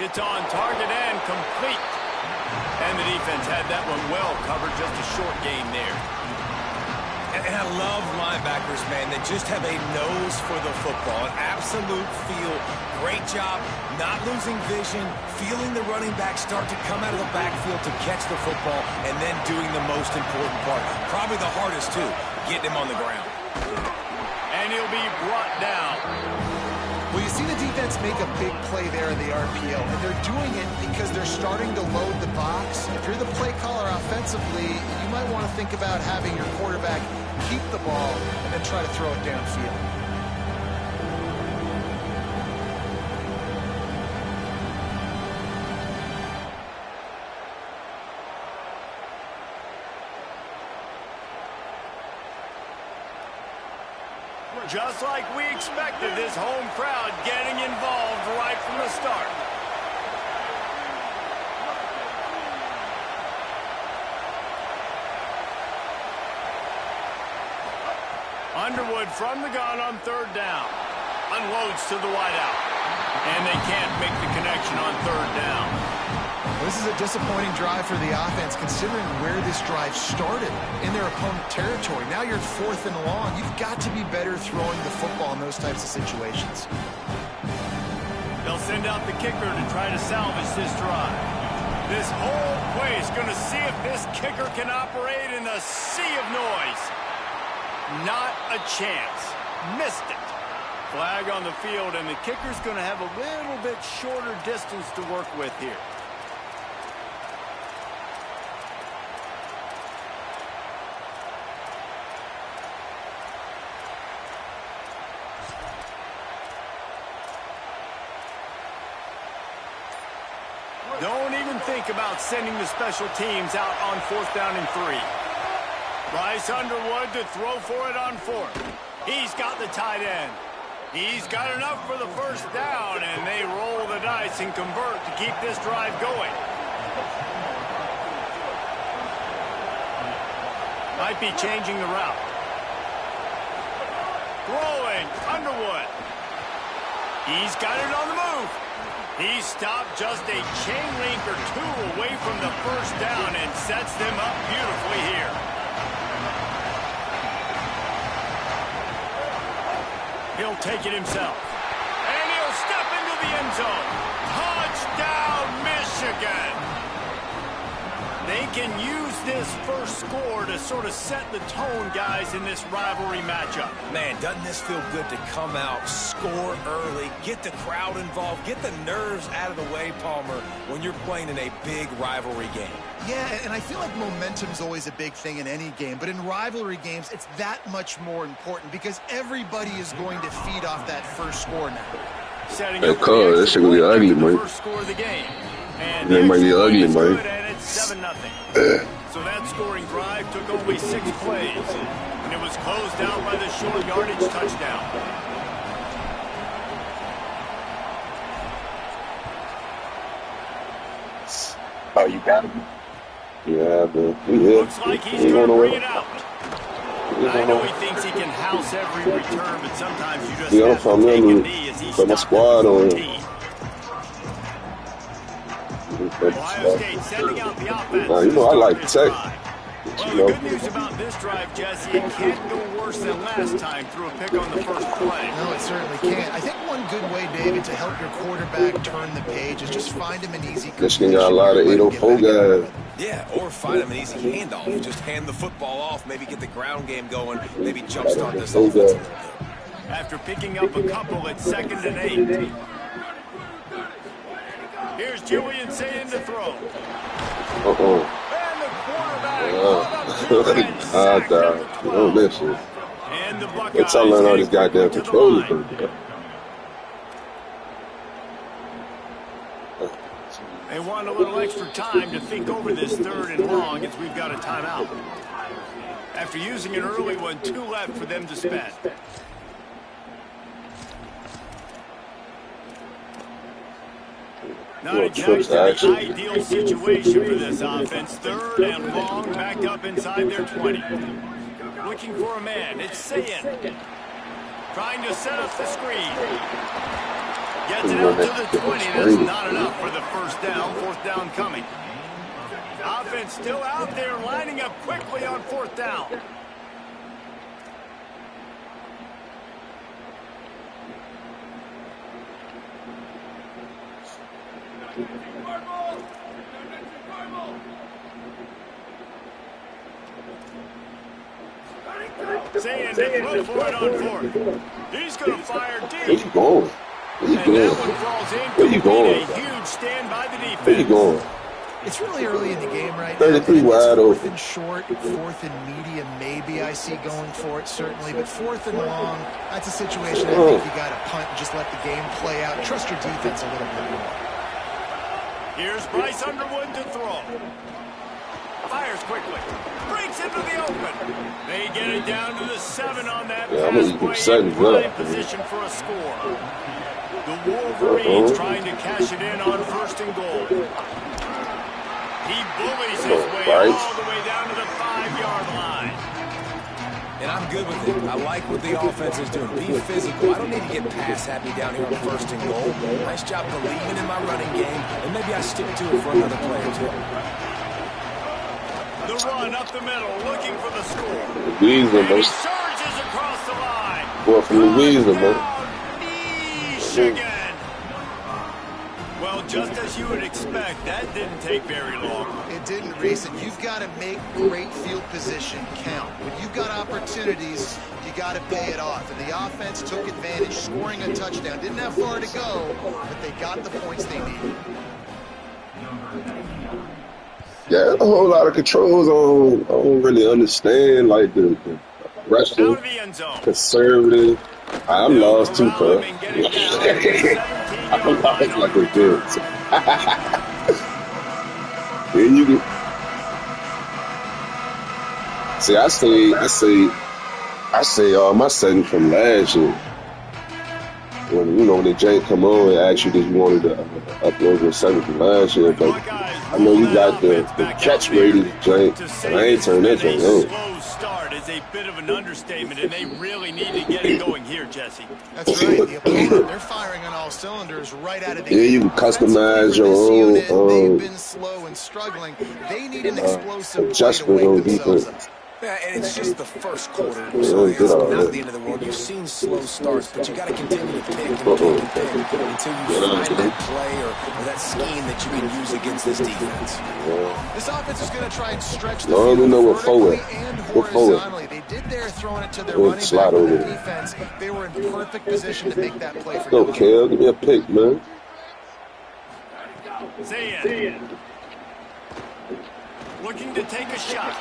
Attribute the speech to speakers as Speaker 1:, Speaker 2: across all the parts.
Speaker 1: It's on target and complete. And the defense had that one well covered, just a short gain there.
Speaker 2: And I love linebackers, man, that just have a nose for the football, an absolute feel. Great job not losing vision, feeling the running back start to come out of the backfield to catch the football, and then doing the most important part. Probably the hardest, too, getting him on the ground.
Speaker 1: And he'll be brought down.
Speaker 3: Well, you see the defense make a big play there in the RPO, and they're doing it because they're starting to load the box. If you're the play caller offensively, you might want to think about having your quarterback keep the ball and then try to throw it downfield.
Speaker 1: Just like we expected, this home crowd getting involved right from the start. Underwood from the gun on third down. Unloads to the wideout. And they can't make the connection on third down.
Speaker 3: This is a disappointing drive for the offense, considering where this drive started in their opponent territory. Now you're 4th and long. You've got to be better throwing the football in those types of situations.
Speaker 1: They'll send out the kicker to try to salvage this drive. This whole place going to see if this kicker can operate in the sea of noise. Not a chance. Missed it. Flag on the field, and the kicker's going to have a little bit shorter distance to work with here. Don't even think about sending the special teams out on 4th down and 3. Bryce Underwood to throw for it on 4th. He's got the tight end. He's got enough for the first down, and they roll the dice and convert to keep this drive going. Might be changing the route. Throwing, Underwood. He's got it on the move. He stopped just a chain link or 2 away from the first down and sets them up beautifully here. He'll take it himself. And he'll step into the end zone. Touchdown, Michigan! They can use this first score to sort of set the tone, guys, in this rivalry matchup.
Speaker 2: Man, doesn't this feel good to come out, score early, get the crowd involved, get the nerves out of the way, Palmer, when you're playing in a big rivalry game?
Speaker 3: Yeah, and I feel like momentum's always a big thing in any game, but in rivalry games, it's that much more important because everybody is going to feed off that first score now.
Speaker 1: Hey,
Speaker 4: cuz, that shit gonna be ugly, man. That might be ugly, man.
Speaker 1: 7-0. So that scoring drive took only 6 plays, and it was closed out by the short yardage touchdown.
Speaker 4: Oh, you got him? Yeah, man.
Speaker 1: Looks like he's going to bring it out. I know he thinks he can house every return, but sometimes you just have to take a knee as he
Speaker 4: put my
Speaker 1: stops
Speaker 4: squad on.
Speaker 1: Ohio State sending out the offense.
Speaker 4: You know, I like tech.
Speaker 1: Well, the good news about this drive, Jesse, it can't go worse than last time through a pick on the first play.
Speaker 3: No, it certainly can't. I think one good way, David, to help your quarterback turn the page is just find him an easy completion.
Speaker 4: Michigan got a lot of 804 guys.
Speaker 2: Yeah, or find him an easy handoff. Just hand the football off, maybe get the ground game going, maybe jumpstart this offense a little bit.
Speaker 1: After picking up a couple at 2nd and 8. Here's Julian saying to throw. And the quarterback
Speaker 4: Don't listen.
Speaker 1: And the Buckeyes
Speaker 4: It's all learn all these goddamn controllers.
Speaker 1: They want a little extra time to think over this 3rd and long as we've got a timeout. After using an early one, 2 left for them to spend. Not exactly the ideal situation for this offense. 3rd and long, backed up inside their 20. Looking for a man. It's Sayin. Trying to set up the screen. Gets it out to the 20. That's not enough for the first down. Fourth down coming. Offense still out there, lining up quickly on fourth down. Saying they look for it on fourth. He's going to fire deep.
Speaker 4: Where you going? Where you
Speaker 1: And
Speaker 4: going?
Speaker 1: that one falls in.
Speaker 4: Where you going?
Speaker 1: A huge stand by the defense.
Speaker 4: Where you going?
Speaker 3: It's really early in the game right now.
Speaker 4: 33 wide
Speaker 3: fourth
Speaker 4: open.
Speaker 3: and short, fourth and medium, maybe I see going for it, certainly. But fourth and long, that's a situation I think you got to punt and just let the game play out. Trust your defense a little bit more.
Speaker 1: Here's Bryce Underwood to throw. Fires quickly. Breaks into the open. They get it down to the 7 on that pass play in prime position for a score. The Wolverines trying to cash it in on first and goal. He bullies his way all the way down to the 5-yard line.
Speaker 2: And I'm good with it. I like what the offense is doing. Be physical. I don't need to get pass happy down here on first and goal. Nice job believing in my running game, and maybe I stick to it for another play or two.
Speaker 1: The run up the middle, looking for the score.
Speaker 4: Louisiana,
Speaker 1: And he surges across the line.
Speaker 4: boy from Louisiana, man.
Speaker 1: Michigan. Well, just as you would expect, that didn't take very long.
Speaker 3: It didn't, Reese, and you've got to make great field position count. When you've got opportunities, you got to pay it off. And the offense took advantage, scoring a touchdown. Didn't have far to go, but they got the points they needed.
Speaker 4: Yeah, a whole lot of controls. I don't really understand, like the Russian,
Speaker 1: Out of the end zone.
Speaker 4: conservative. I'm lost too, cuz. I'm lost like a kid. Then you can see. I say, my setting from last year. When the jank come on and ask you that you wanted to upload your setting from last year, but I know you got the catch rating jank, and I ain't turned that jank on.
Speaker 1: Slow start is a bit of an understatement, and they really need to get it going here, Jesse.
Speaker 3: That's right. The opponent, they're firing on all cylinders right out of the
Speaker 4: Yeah, you can customize your own
Speaker 3: they've been slow and struggling. They need an explosive
Speaker 4: adjustment
Speaker 3: way to
Speaker 4: on
Speaker 3: wake themselves
Speaker 4: defense.
Speaker 3: up.
Speaker 2: Yeah, and it's just the first quarter, so it's not the end of the world. You've seen slow starts, but you got to continue to pick and pick and pick until you find that play or that scheme that you can use against this defense.
Speaker 3: This offense is going to try and stretch the
Speaker 4: Long
Speaker 3: field
Speaker 4: know what
Speaker 3: vertically
Speaker 4: forward.
Speaker 3: and
Speaker 4: What forward.
Speaker 3: horizontally. They did there, throwing it to their
Speaker 4: Good
Speaker 3: running
Speaker 4: slide
Speaker 3: back with
Speaker 4: over
Speaker 3: their
Speaker 4: there.
Speaker 3: defense. They were in perfect position to make that play for
Speaker 4: Go,
Speaker 3: no gain.
Speaker 4: Kel, give me a pick, man.
Speaker 1: Zayn. Looking to take a shot.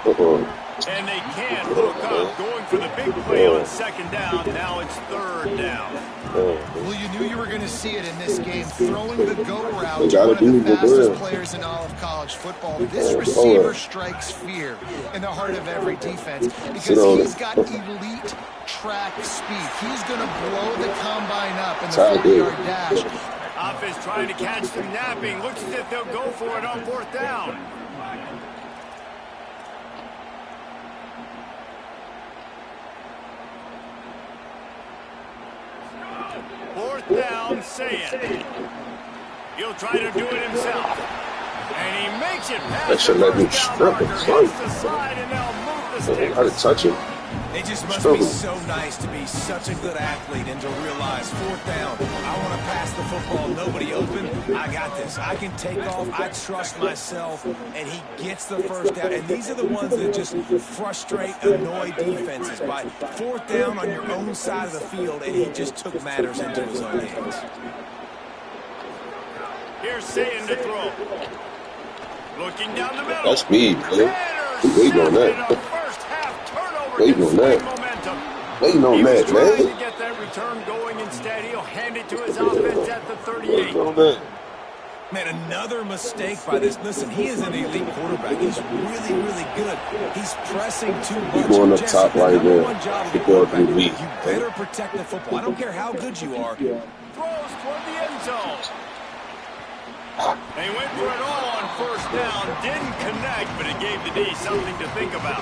Speaker 1: And they can't hook up. Going for the big play on second down. Now it's third down.
Speaker 3: Well, you knew you were going to see it in this game. Throwing the go route
Speaker 4: They
Speaker 3: to
Speaker 4: gotta
Speaker 3: one of the
Speaker 4: do the
Speaker 3: fastest
Speaker 4: real.
Speaker 3: players in all of college football. This receiver strikes fear in the heart of every defense because he's got elite track speed. He's going to blow the combine up in the 40-yard dash.
Speaker 1: Offense trying to catch them napping. Looks as if they'll go for it on fourth down. Fourth down, Saying. He'll try to do it himself. And he makes it past
Speaker 4: That should let me
Speaker 1: the first
Speaker 4: strip
Speaker 1: down
Speaker 4: him,
Speaker 1: marker.
Speaker 4: son.
Speaker 1: Hits the side, and they'll move the sticks.
Speaker 4: How to touch him?
Speaker 2: It just must
Speaker 4: Struggle.
Speaker 2: be so nice to be such a good athlete and to realize fourth down, I want to pass the football, nobody open, I got this. I can take off, I trust myself, and he gets the first down. And these are the ones that just frustrate, annoy defenses by fourth down on your own side of the field, and he just took matters into his own hands.
Speaker 1: Here's Saying to throw. Looking down the middle.
Speaker 4: That's me, man. We waiting on that. Waiting on that. Waiting on that,
Speaker 1: Trying to
Speaker 4: man.
Speaker 1: get that return going instead. He'll hand it to his offense at the 38.
Speaker 4: Waiting on that.
Speaker 2: Man, another mistake by this. Listen, he is an elite quarterback. He's really, really good. He's pressing too much.
Speaker 4: He's going up
Speaker 2: Jesse,
Speaker 4: top
Speaker 2: the
Speaker 4: right
Speaker 2: number
Speaker 4: there.
Speaker 2: one job of
Speaker 4: He's
Speaker 2: a
Speaker 4: going
Speaker 2: quarterback,
Speaker 4: through me.
Speaker 2: you better protect the football. I don't care how good you are.
Speaker 1: Throws toward the end zone. They went for it all on first down. Didn't connect, but it gave the D something to think about.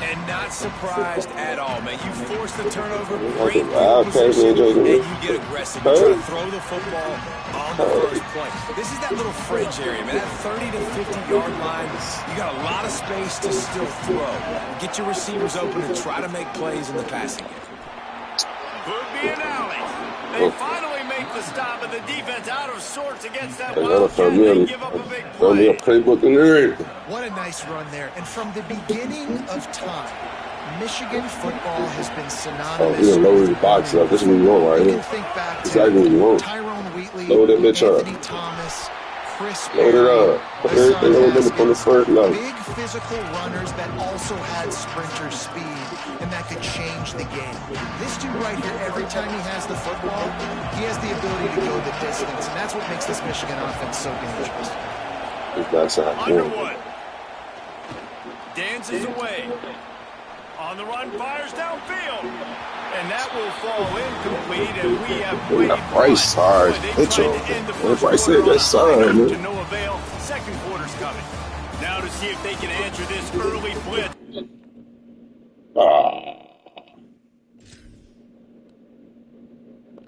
Speaker 2: And not surprised at all, man. You force the turnover, great field position, and you get aggressive. You try to throw the football on the first play. This is that little fringe area, man. That 30 to 50-yard line, you got a lot of space to still throw. Get your receivers open and try to make plays in the passing game.
Speaker 1: Could be an alley. They finally make the stop, and the defense out of sorts against that Wildcat. They give up a big play.
Speaker 3: What a nice run there. And from the beginning of time, Michigan football has been synonymous with
Speaker 4: lower the box up. This is what you want right here.
Speaker 3: You can think back to
Speaker 4: exactly what you want.
Speaker 3: Tyrone Wheatley,
Speaker 4: load that bitch
Speaker 3: Anthony
Speaker 4: up.
Speaker 3: Thomas, Chris
Speaker 4: Load it up. Put everything on them from the first level.
Speaker 3: Big physical runners that also had sprinter speed, and that could change the game. This dude right here, every time he has the football, he has the ability to go the distance, and that's what makes this Michigan offense so dangerous.
Speaker 1: Underwood dances away. On the run, fires downfield. And that will fall incomplete, and we have played
Speaker 4: Bryce hard. Hit you. Bryce said that's sorry, man.
Speaker 1: To no avail. Second quarter's coming. Now to see if they can answer this early blitz.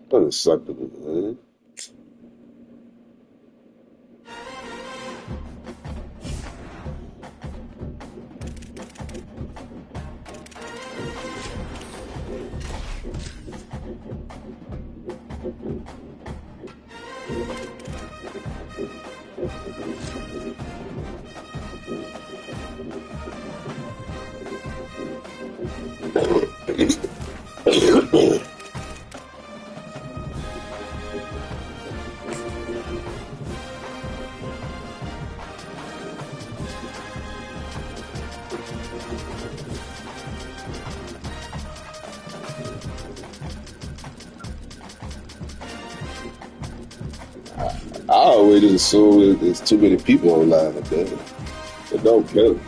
Speaker 4: That sucked, man. I always just assume there's too many people online like that. It don't count.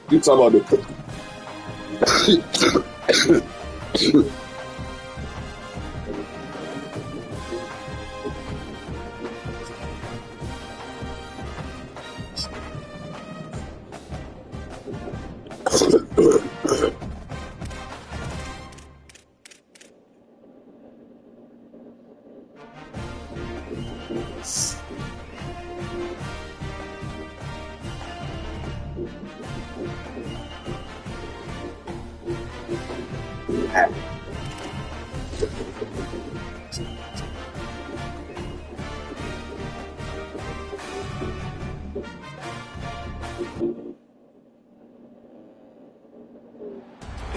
Speaker 4: You talking about the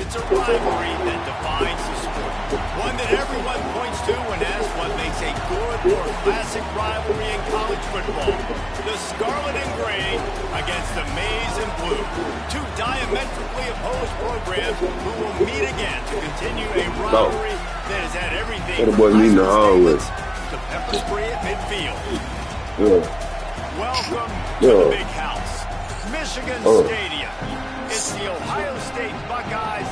Speaker 1: It's a rivalry that defines the sport. One that everyone points to when asked what makes a good or classic rivalry in college football. The Scarlet and Gray against the Maize and Blue. Two diametrically opposed programs who will meet again to continue a rivalry that has had everything from to pepper spray at midfield. Welcome to the big house, Michigan Stadium. It's the Ohio State Buckeyes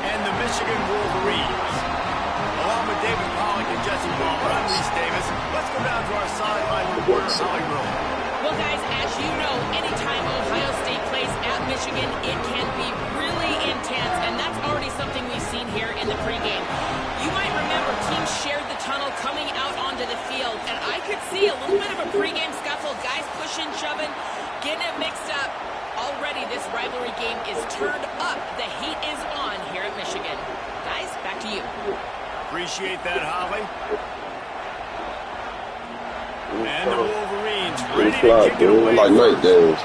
Speaker 1: and the Michigan Wolverines. Along with David Pollack and Jesse Palmer, I'm Reese Davis. Let's go down to our sideline reporter, Holly Rowe.
Speaker 5: Well, guys, as you know, anytime Ohio State plays at Michigan, it can be really intense, and that's already something we've seen here in the pregame. You might remember teams shared the tunnel coming out onto the field, and I could see a little bit of a pregame scuffle, guys pushing, shoving, getting it mixed up. you.
Speaker 1: Appreciate that, Holly. And the Wolverines ready to kick it away.
Speaker 4: Like night games.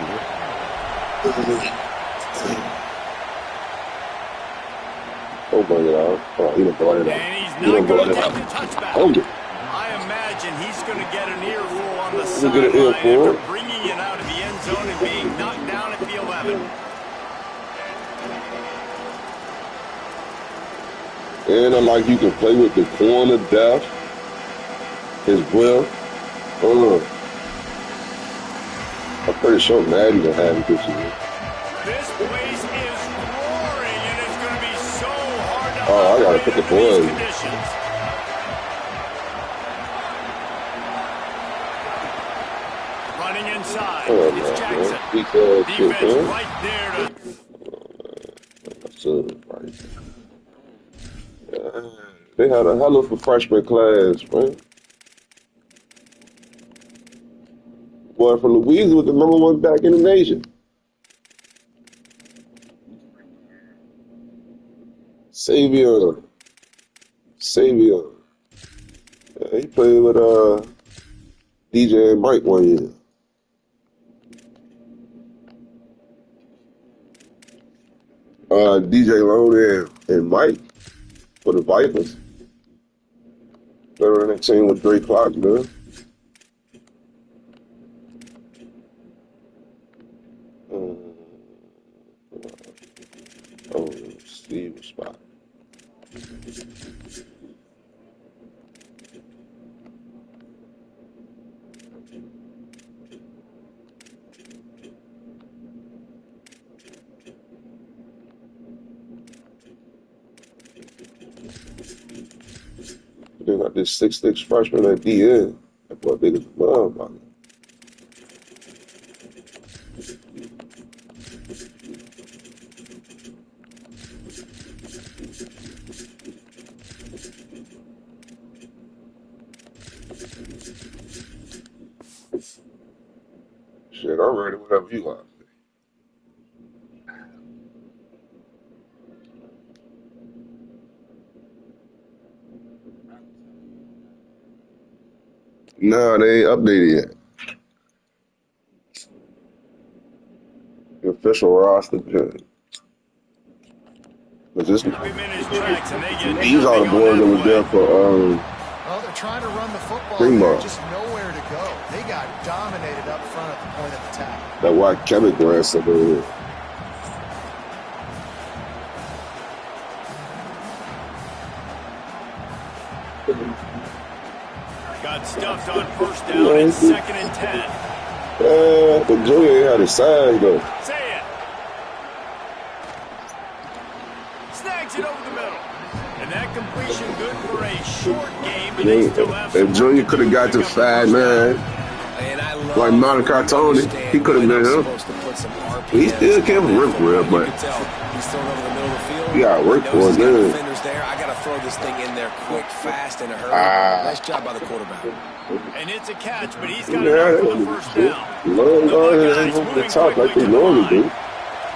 Speaker 4: Don't bring it out. Oh, he done brought it out.
Speaker 1: And he's not going to take the touchback.
Speaker 4: Oh, yeah.
Speaker 1: I imagine he's going to get an earful on the
Speaker 4: Get an
Speaker 1: sideline
Speaker 4: earful.
Speaker 1: after bringing it out of the end zone and being knocked down at the 11.
Speaker 4: And I like you can play with the corner depth, his breath. I'm pretty sure Madden will have it this year.
Speaker 1: This place is roaring, and it's going to be so hard to
Speaker 4: I gotta put the
Speaker 1: operate under these
Speaker 4: boys.
Speaker 1: conditions. Running inside,
Speaker 4: Oh,
Speaker 1: it's Jackson.
Speaker 4: Defense
Speaker 1: right there to...
Speaker 4: They had a hell of a freshman class, man. Boy from Louisiana was the number one back in the nation. Savion. Yeah, he played with DJ and Mike one year. DJ Lone and Mike for the Vipers. They're in that team with Dre Clark, man. Steve spot. They got this 6'6" freshman at the end. That boy big as a motherfucker. Shit, I'm ready whatever you want. No, they ain't updated yet. The official roster. These are the boys that was there for
Speaker 3: Well, they're trying to run the football. There's just nowhere to go. They got dominated up front at the point of attack.
Speaker 4: That white Kevin grass up over here.
Speaker 1: Got stuffed on first down and 2nd and 10.
Speaker 4: But Joey ain't had his size though.
Speaker 1: Say it. Snags it over the middle. And that completion good for a short game, but they still have some.
Speaker 4: If Junior could have got to 5'9", like Monica Tony, he could have been him. He still can't rip real, but he got work for it, man.
Speaker 2: I got to throw this thing in there quick, fast, in a hurry. Nice job by the quarterback.
Speaker 1: And it's a catch, but he's got enough for the first down.
Speaker 4: The top like they normally do.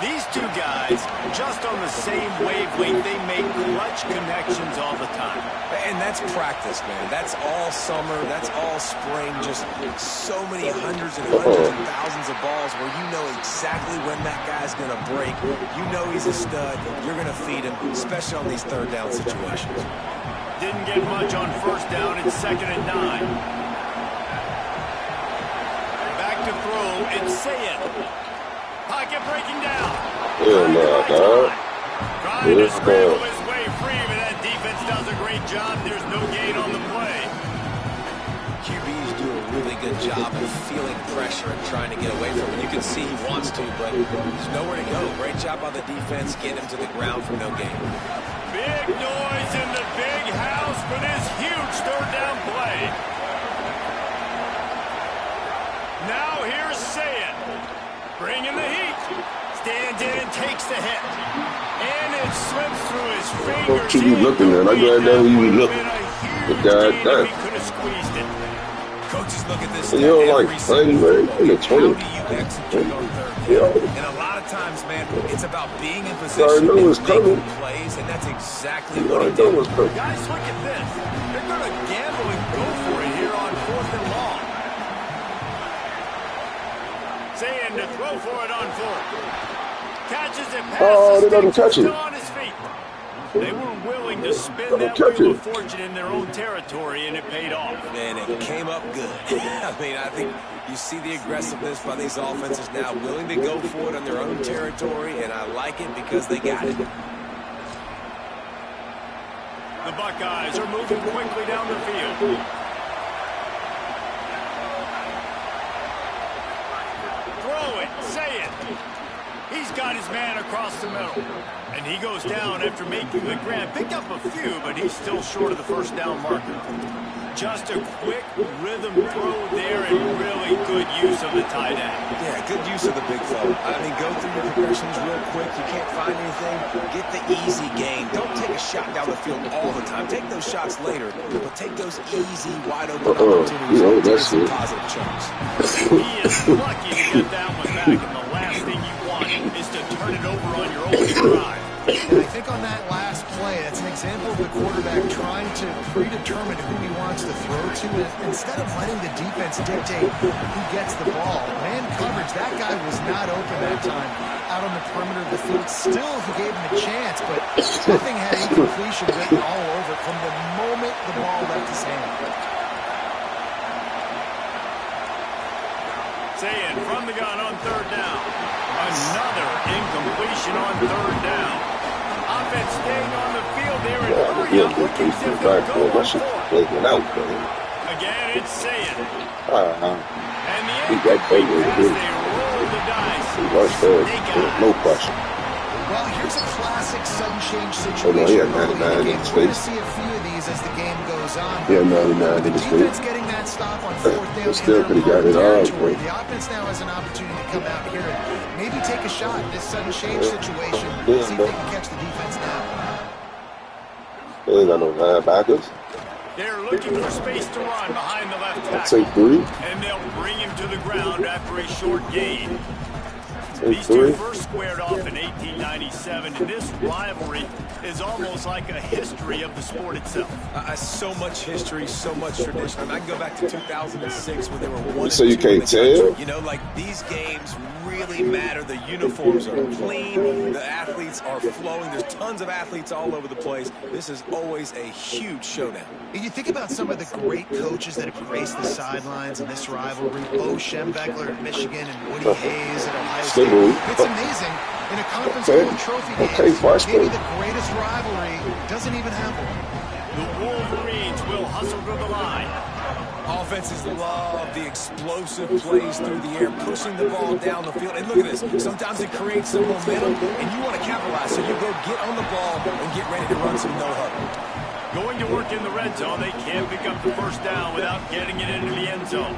Speaker 1: These two guys, just on the same wavelength, they make clutch connections all the time.
Speaker 2: And that's practice, man. That's all summer. That's all spring. Just so many hundreds and thousands of balls where you know exactly when that guy's going to break. You know he's a stud. You're going to feed him, especially on these third down situations.
Speaker 1: Didn't get much on first down. It's 2nd and 9. Back to throw. It's Sayed. Pocket breaking down.
Speaker 4: Yeah, no, dog.
Speaker 1: Trying to scramble his way free, but that defense does a great job. There's no gain on the play.
Speaker 2: QBs do a really good job of feeling pressure and trying to get away from it. You can see he wants to, but there's nowhere to go. Great job by the defense, getting him to the ground for no gain.
Speaker 1: Big noise in the big house for this huge third down play. Now here's Sayed. Bringing the heat. Stands in and takes the hit. And it slips through his fingers.
Speaker 4: Don't keep you looking, man. I glad that you be looking. The guy done.
Speaker 1: He could have squeezed it.
Speaker 2: Coaches look at this
Speaker 4: you know, like, playing, man, in the 20.
Speaker 2: How do you execute on third down? And a lot of times, man, it's about being in position and making plays, and that's exactly what he did.
Speaker 1: Guys, look at this. They're going to gamble and go for it here on 4th and long. Saying to throw for it on 4th. Catches it past
Speaker 4: they doesn't catch it.
Speaker 1: On his feet. They were willing to spin that wheel of fortune in their own territory, and it paid off.
Speaker 2: And it came up good. I mean, I think you see the aggressiveness by these offenses now, willing to go for it on their own territory, and I like it because they got it.
Speaker 1: The Buckeyes are moving quickly down the field. Throw it, say it. He's got his man across the middle. And he goes down after making the grab. Picked up a few, but he's still short of the first down marker. Just a quick rhythm throw there and really good use of the tight end.
Speaker 2: Yeah, good use of the big fella. I mean, go through your progressions real quick. You can't find anything. Get the easy gain. Don't take a shot down the field all the time. Take those shots later, but take those easy, wide-open opportunities and take some positive chunks.
Speaker 1: He is lucky to get that one back, and the last thing you want is to turn it over on your own drive.
Speaker 3: And I think on that last play, that's an example of the quarterback trying to predetermine who he wants to throw to. And instead of letting the defense dictate who gets the ball, man coverage, that guy was not open that time out on the perimeter of the field. Still, he gave him a chance, but nothing had incompletion written all over from the moment the ball left his hand.
Speaker 1: Saying from the gun on 3rd down. Another incompletion on 3rd down. Offense staying on the field there and hurry up looking to go on 4th. Again, it's saying. And the incomplete pass, they roll the dice.
Speaker 4: No question.
Speaker 3: Well, here's a classic sudden change situation. We're going to see a few of these as the game goes on.
Speaker 4: Yeah, 99 in
Speaker 3: the
Speaker 4: his face.
Speaker 3: defense getting that stop on 4th down.
Speaker 4: Still could have got it all.
Speaker 3: The offense now has an opportunity to come out here and maybe take a shot in this sudden change situation. See if they can catch the defense now.
Speaker 4: They ain't got no linebackers.
Speaker 1: They're looking for space to run behind the left tackle.
Speaker 4: Take 3.
Speaker 1: And they'll bring him to the ground after a short gain.
Speaker 4: Take
Speaker 1: These
Speaker 4: 3.
Speaker 1: two first squared off in 1897, and this rivalry is almost like a history of the sport itself.
Speaker 2: So much history, so much tradition. I mean, I can go back to 2006 when they were 1-2.
Speaker 4: So you can't tell?
Speaker 2: You know, like these games really matter. The uniforms are clean. The athletes are flowing. There's tons of athletes all over the place. This is always a huge showdown.
Speaker 3: And you think about some of the great coaches that have graced the sidelines in this rivalry. Bo Schembechler at Michigan and Woody Hayes at Ohio State. It's amazing. In a conference trophy game, maybe the greatest rivalry doesn't even have one.
Speaker 1: The Wolverines will hustle to the line.
Speaker 2: Offenses love the explosive plays through the air, pushing the ball down the field. And look at this. Sometimes it creates some momentum, and you want to capitalize. So you go get on the ball and get ready to run some no-huddle.
Speaker 1: Going to work in the red zone. They can't pick up the first down without getting it into the end zone.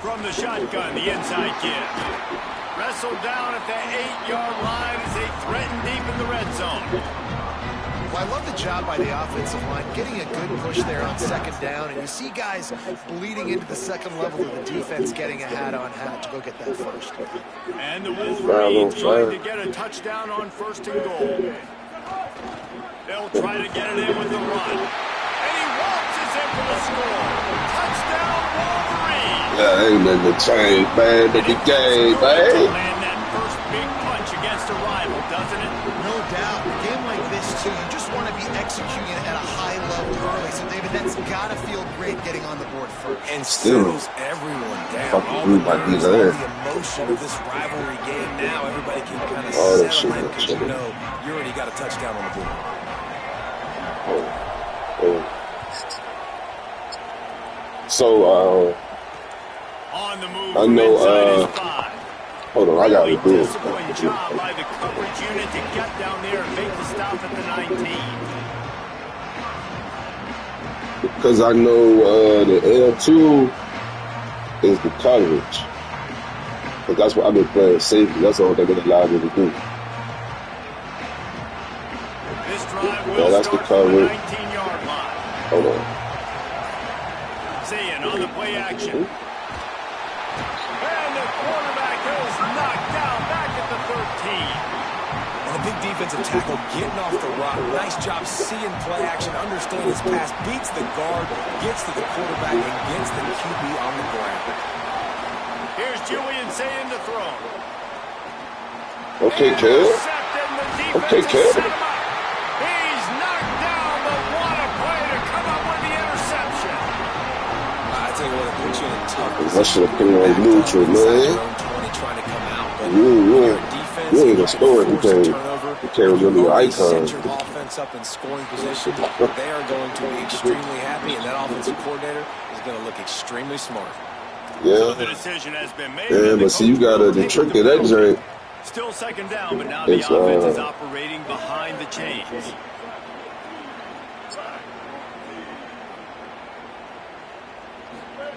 Speaker 1: From the shotgun, the inside give. Wrestled down at the 8-yard line as they threaten deep in the red zone.
Speaker 3: Well, I love the job by the offensive line, getting a good push there on 2nd down, and you see guys bleeding into the second level of the defense getting a hat-on-hat to go get that first.
Speaker 1: And the Wolverines trying to get a touchdown on 1st and goal. They'll try to get it in with the run. And he waltzes in for the score. Touchdown, Wolverines!
Speaker 4: Yeah, ain't nothing to change, man. But the game, man.
Speaker 1: Land that first big punch against a rival, doesn't it?
Speaker 3: No doubt. A game like this, too, you just want to be executing it at a high level early. So, David, that's got to feel great getting on the board first.
Speaker 2: And settles everyone down. All the nerves, all the emotion of this rivalry game now, everybody can kind of settle in because you know you already got a touchdown on the board.
Speaker 4: So,
Speaker 1: on the move
Speaker 4: I know, hold on, I got to do it.
Speaker 1: Disciplined job by the coverage unit to get down there and make the stop at the 19.
Speaker 4: Because I know the L2 is the coverage. Because that's what I've been playing safety. That's all they're going to allow me to do.
Speaker 1: This drive will
Speaker 4: that's the
Speaker 1: start
Speaker 4: coverage.
Speaker 1: from the 19-yard line.
Speaker 4: Hold on.
Speaker 1: Zayn on the play action. And the quarterback is knocked down back at the 13.
Speaker 2: And a big defensive tackle getting off the rock. Nice job seeing play action, understanding his pass, beats the guard, gets to the quarterback, and gets the QB on the ground.
Speaker 1: Here's Julian Zayn to throw.
Speaker 4: Okay, kid. Okay, kid.
Speaker 1: He's knocked down, but what a play to come up with the interception.
Speaker 2: I tell you what, it puts you in a tough position.
Speaker 4: I should have put it on neutral, man.
Speaker 2: Trying to come out, but
Speaker 4: you ain't a scorer. You can't remember your icon.
Speaker 2: Set your offense up in scoring position. They are going to be extremely happy, and that offensive coordinator is going to look extremely smart.
Speaker 4: Yeah.
Speaker 1: So the decision has been made.
Speaker 4: Yeah, but see, you got the trick to that joint.
Speaker 1: Still second down, but now the offense is operating behind the chains.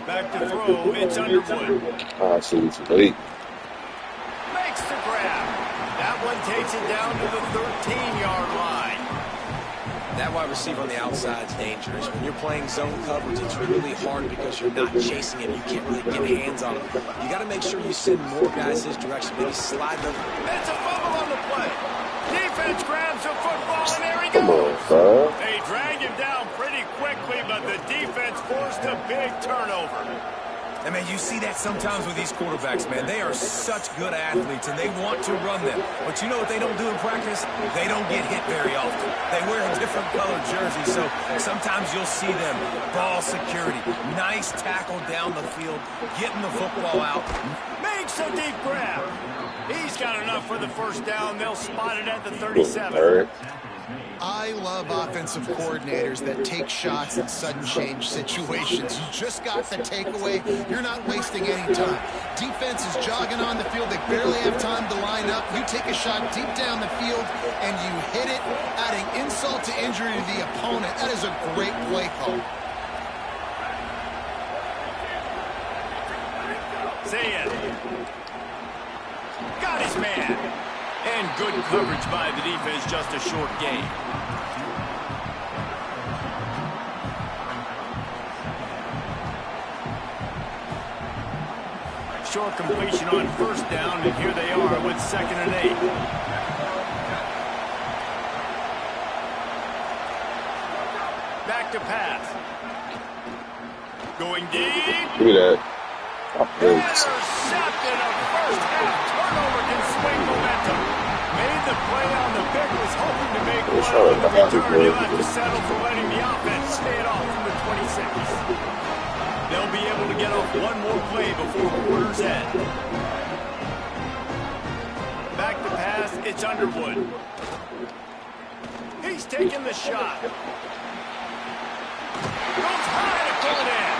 Speaker 1: Back to throw, it's Underwood.
Speaker 4: I see it's late.
Speaker 1: Makes the grab. That one takes it down to the 13-yard line.
Speaker 2: That wide receiver on the outside is dangerous. When you're playing zone coverage, it's really hard because you're not chasing him. You can't really get hands on him. You got to make sure you send more guys his direction. Maybe slide them.
Speaker 1: It's a fumble on the play. Defense grabs the football, and there he goes. They drag him down pretty quickly, but the defense forced a big turnover.
Speaker 2: I mean, you see that sometimes with these quarterbacks, man. They are such good athletes, and they want to run them. But you know what they don't do in practice? They don't get hit very often. They wear a different colored jersey, so sometimes you'll see them. Ball security, nice tackle down the field, getting the football out.
Speaker 1: Makes a deep grab. He's got enough for the first down. They'll spot it at the 37.
Speaker 3: I love offensive coordinators that take shots in sudden change situations. You just got the takeaway. You're not wasting any time. Defense is jogging on the field. They barely have time to line up. You take a shot deep down the field, and you hit it, adding insult to injury to the opponent. That is a great play call.
Speaker 1: Zayn. Got his man. And good coverage by the defense, just a short gain. Short completion on first down, and here they are with 2nd and 8. Back to pass. Going deep.
Speaker 4: Give me that.
Speaker 1: Intercepted. A first half turnover can swing momentum. Made the play on the pick, was hoping to make one on the return. He'll have to settle for letting the offense stay it off from the 26. They'll be able to get off one more play before quarter's end. Back to pass, it's Underwood. He's taking the shot. Goes high to pull it in.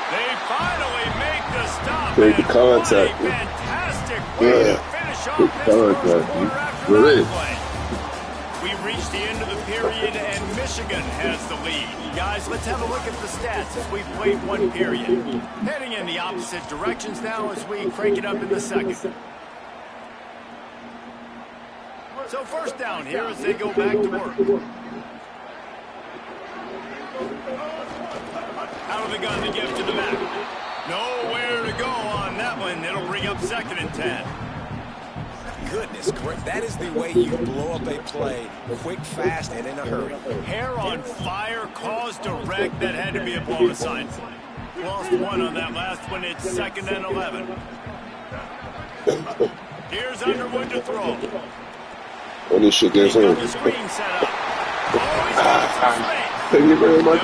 Speaker 1: They finally make the stop.
Speaker 4: Take the contact.
Speaker 1: Fantastic way to finish off this first quarter after that play. We reached the end of the period, and Michigan has the lead. Guys, let's have a look at the stats as we've played one period. Heading in the opposite directions now as we crank it up in the second. So first down here as they go back to work. Out of the gun to give to the back. Nowhere to go on that one. It'll bring up 2nd and 10.
Speaker 2: Goodness, that is the way you blow up a play. Quick, fast, and in a hurry.
Speaker 1: Hair on fire, cause direct. That had to be a blown assignment. Lost one on that last one. It's 2nd and 11. Here's Underwood to throw.
Speaker 4: When this shit gets on.
Speaker 1: The screen set up. Oh, he's got some space.
Speaker 4: Thank you very much.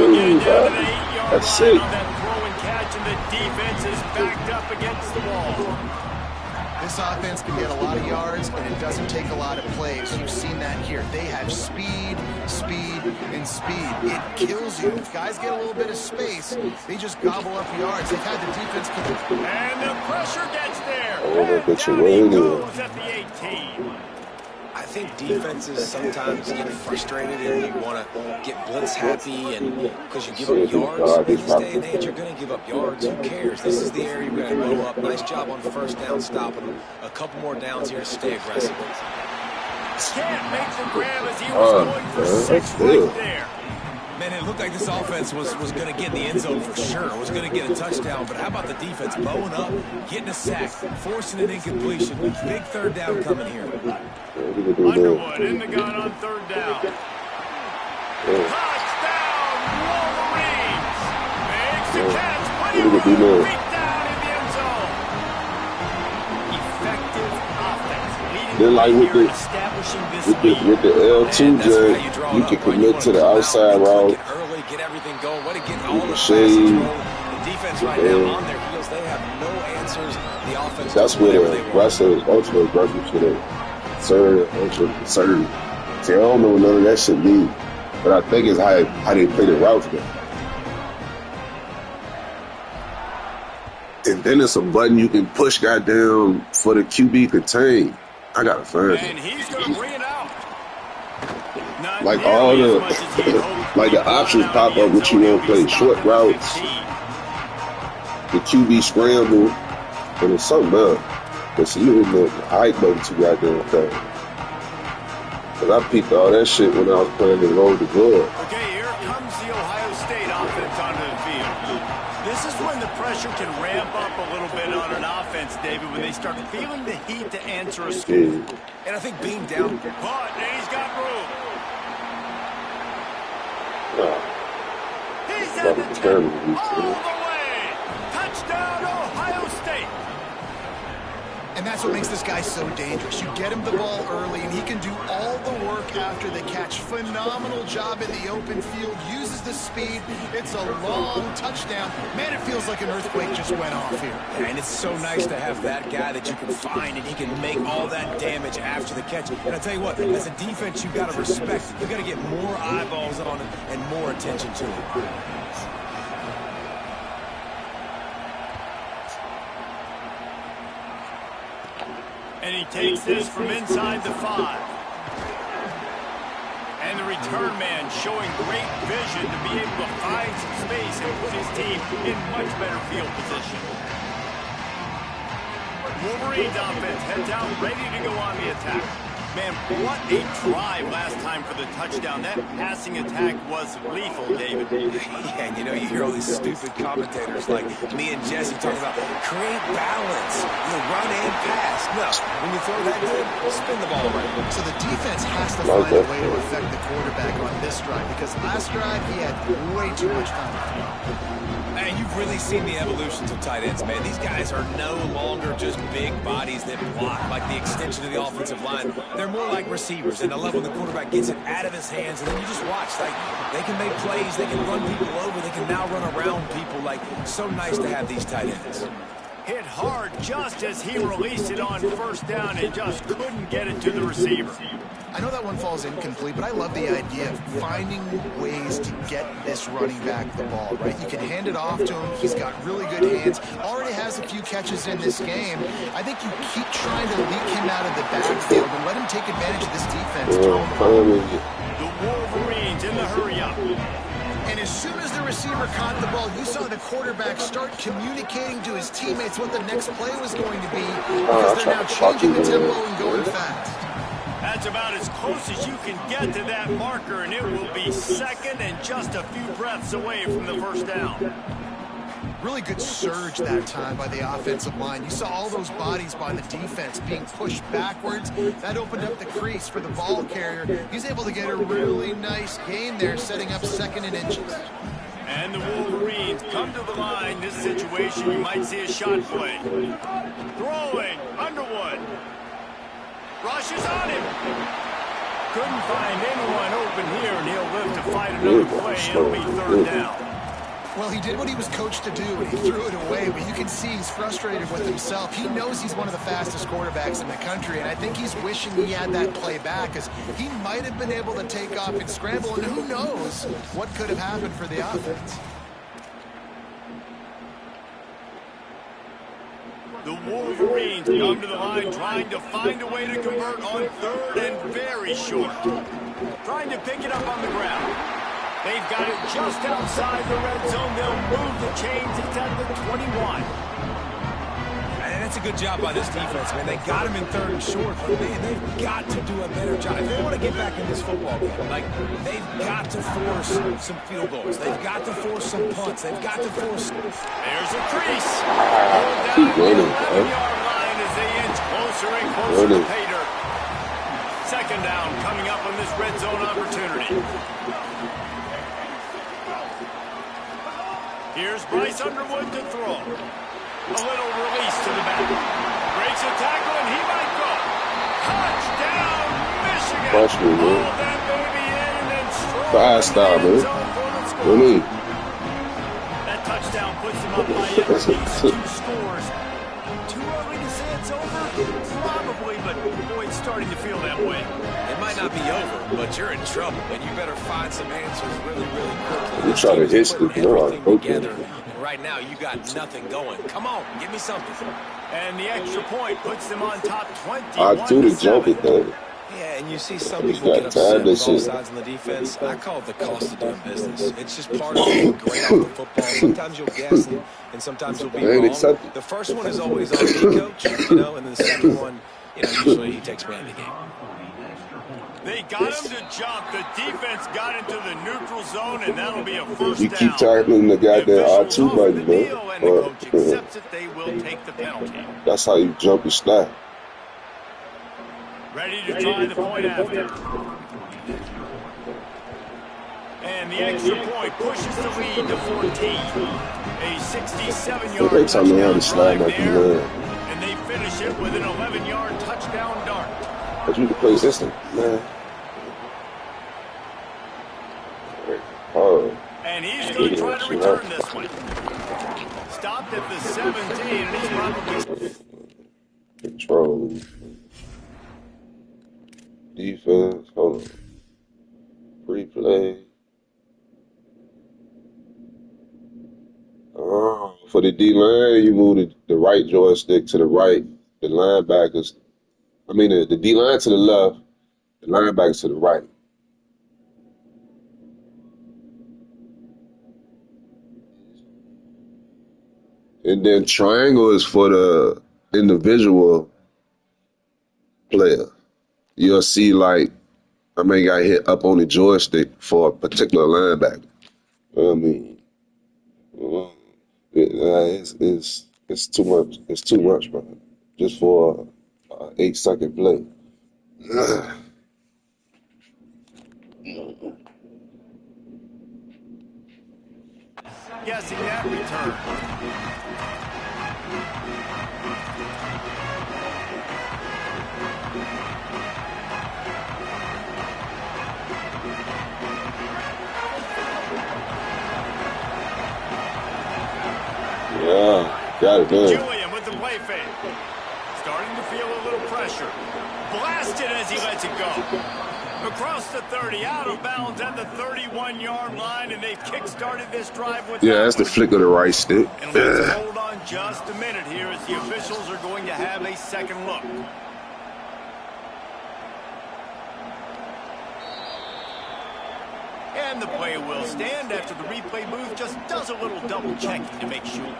Speaker 4: That's sick.
Speaker 1: That throw and catch, and the defense is backed up against the wall.
Speaker 3: This offense can get a lot of yards, and it doesn't take a lot of plays. You've seen that here. They have speed, speed, and speed. It kills you. If guys get a little bit of space, they just gobble up yards. They've had the defense.
Speaker 1: And the pressure gets there.
Speaker 4: Oh,
Speaker 1: down he goes at the 18.
Speaker 2: I think defenses sometimes get frustrated and you want to get blitz happy, and because you give up yards. In this day and age, you're going to give up yards. Who cares? This is the area you're going to blow up. Nice job on first down, stopping them. A couple more downs here to stay aggressive.
Speaker 1: Can't make the grab as he was going for 6 right there.
Speaker 2: Man, it looked like this offense was going to get in the end zone for sure. It was going to get a touchdown, but how about the defense bowing up, getting a sack, forcing an incompletion. Big third down coming here.
Speaker 1: Underwood in the gun on third down. Touchdown, Wolverines! Makes the catch, plenty of room, beat down in the end zone. Effective offense, leading
Speaker 4: like
Speaker 1: here and establishing this lead.
Speaker 4: With the L2 jet, you can commit to the outside route.
Speaker 2: Early, get everything going. Way to get all the
Speaker 4: shade.
Speaker 2: The defense right now on their heels. They have no answers. The offense.
Speaker 4: That's where the wrestlers ultra aggressive to the third, ultra conservative. See, I don't know what none of that shit mean, but I think it's how they play the routes there. And then it's a button you can push goddamn for the QB contain. I gotta find it.
Speaker 1: And he's gonna bring it out.
Speaker 4: Like all the like the options pop up what you want to play. Short routes, the QB scramble, and it's something else. But see, you the hike button too goddamn fast. Cause I peeped all that shit when I was playing the road to glory.
Speaker 1: Okay, here comes the Ohio State offense onto the field. This is when the pressure can ramp up a little bit on an offense, David, when they start feeling the heat to answer a score.
Speaker 2: And I think being down.
Speaker 1: But he's got room. He's at the 10 all the way. Touchdown, Ohio State.
Speaker 3: And that's what makes this guy so dangerous. You get him the ball early, and he can do all the work after the catch. Phenomenal job in the open field. Uses the speed. It's a long touchdown. Man, it feels like an earthquake just went off here.
Speaker 2: And it's so nice to have that guy that you can find, and he can make all that damage after the catch. And I tell you what, as a defense, you've got to respect it. You've got to get more eyeballs on him and more attention to him.
Speaker 1: And he takes this from inside the 5. And the return man showing great vision to be able to find some space and put his team in much better field position. Wolverines offense heads out, ready to go on the attack. Man, what a drive last time for the touchdown. That passing attack was lethal, David.
Speaker 2: Yeah, and you know, you hear all these stupid commentators like me and Jesse talking about create balance, run and pass. No, when you throw that good, spin the ball around.
Speaker 3: So the defense has to find a way to affect the quarterback on this drive, because last drive he had way too much time to throw.
Speaker 2: And you've really seen the evolutions of tight ends, man. These guys are no longer just big bodies that block like the extension of the offensive line. They're more like receivers, and I love when the quarterback gets it out of his hands, and then you just watch. Like, they can make plays, they can run people over, they can now run around people. Like, so nice to have these tight ends.
Speaker 1: Hit hard just as he released it on first down and just couldn't get it to the receiver.
Speaker 3: I know that one falls incomplete, but I love the idea of finding ways to get this running back the ball, right? You can hand it off to him. He's got really good hands. Already has a few catches in this game. I think you keep trying to leak him out of the backfield and let him take advantage of this defense.
Speaker 1: The Wolverines in the hurry-up.
Speaker 3: And as soon as the receiver caught the ball, you saw the quarterback start communicating to his teammates what the next play was going to be, because they're now changing the tempo and going fast.
Speaker 1: That's about as close as you can get to that marker, and it will be second and just a few breaths away from the first down.
Speaker 3: Really good surge that time by the offensive line. You saw all those bodies by the defense being pushed backwards. That opened up the crease for the ball carrier. He's able to get a really nice gain there, setting up second and inches.
Speaker 1: And the Wolverines come to the line. This situation, you might see a shot play. Throwing, Underwood. Rushes on him. Couldn't find anyone open here, and he'll live to fight another play. It'll be third down.
Speaker 3: Well, he did what he was coached to do, and he threw it away, but you can see he's frustrated with himself. He knows he's one of the fastest quarterbacks in the country, and I think he's wishing he had that play back, because he might have been able to take off and scramble, and who knows what could have happened for the offense.
Speaker 1: The Wolverines come to the line trying to find a way to convert on third and very short. Trying to pick it up on the ground. They've got it just outside the red zone. They'll move the chains. It's at the 21.
Speaker 2: And That's a good job by this defense, man. They got him in 3rd and short, but man, they've got to do a better job. If they want to get back in this football game, like, they've got to force some field goals. They've got to force some punts. They've got to force...
Speaker 1: There's a crease. Down the 11-yard line as they inch closer and closer to pay dirt. 2nd down coming up on this red zone opportunity. Here's Bryce Underwood to throw. A little release to the back. Breaks a tackle, and he might go. Touchdown, Michigan. Hold that baby in and then strong.
Speaker 4: Fast style, man. Really?
Speaker 1: That touchdown puts them up by at least 2 scores. Too early to say it's over? Probably, but boy, it's starting to feel that way.
Speaker 2: It might not be over, but you're in trouble, and you better find some answers really, really quickly.
Speaker 4: You try to hit the
Speaker 2: together. Right now, you got nothing going. Come on, give me something.
Speaker 1: And the extra point puts them on top 21-7.
Speaker 4: I do the jump it, though.
Speaker 2: Yeah, and you see some people get upset on both sides on the defense. I call it the cost of doing business. It's just part of being great off the football. Sometimes you'll guess, and sometimes you'll be wrong. The first one is always on me, coach, you know, and then the second one, you know, usually he takes me out of the game.
Speaker 1: They got him to jump. The defense got into the neutral zone, and that'll be a first
Speaker 4: You
Speaker 1: down.
Speaker 4: keep tackling the goddamn R2 button, man.
Speaker 1: And the coach accepts it. They will take the penalty.
Speaker 4: That's how you jump and snap.
Speaker 1: Ready to try the point after. And the extra point pushes the lead to 14. A 67-yard touchdown drive there. And they finish it with an 11-yard touchdown dart.
Speaker 4: But you can play system, man.
Speaker 1: And he's going to try to return this one. Stopped at the 17, and he's probably...
Speaker 4: Control. Defense, hold on. Free play. For the D-line, you move the right joystick to the right. The linebackers, the D-line to the left, the linebackers to the right. And then triangle is for the individual player. You'll see, like, got hit up on the joystick for a particular linebacker. It's too much. It's too much, bro. Just for an 8-second play.
Speaker 1: Guessing that return.
Speaker 4: Yeah, got it done.
Speaker 1: Julian with the play fake. Starting to feel a little pressure. Blasted as he lets it go. Across the 30, out of bounds at the 31-yard line, and they've kick-started this drive with
Speaker 4: that's the flick of the right stick.
Speaker 1: And let's hold on just a minute here as the officials are going to have a second look. And the play will stand after the replay booth just does a little double-checking to make sure.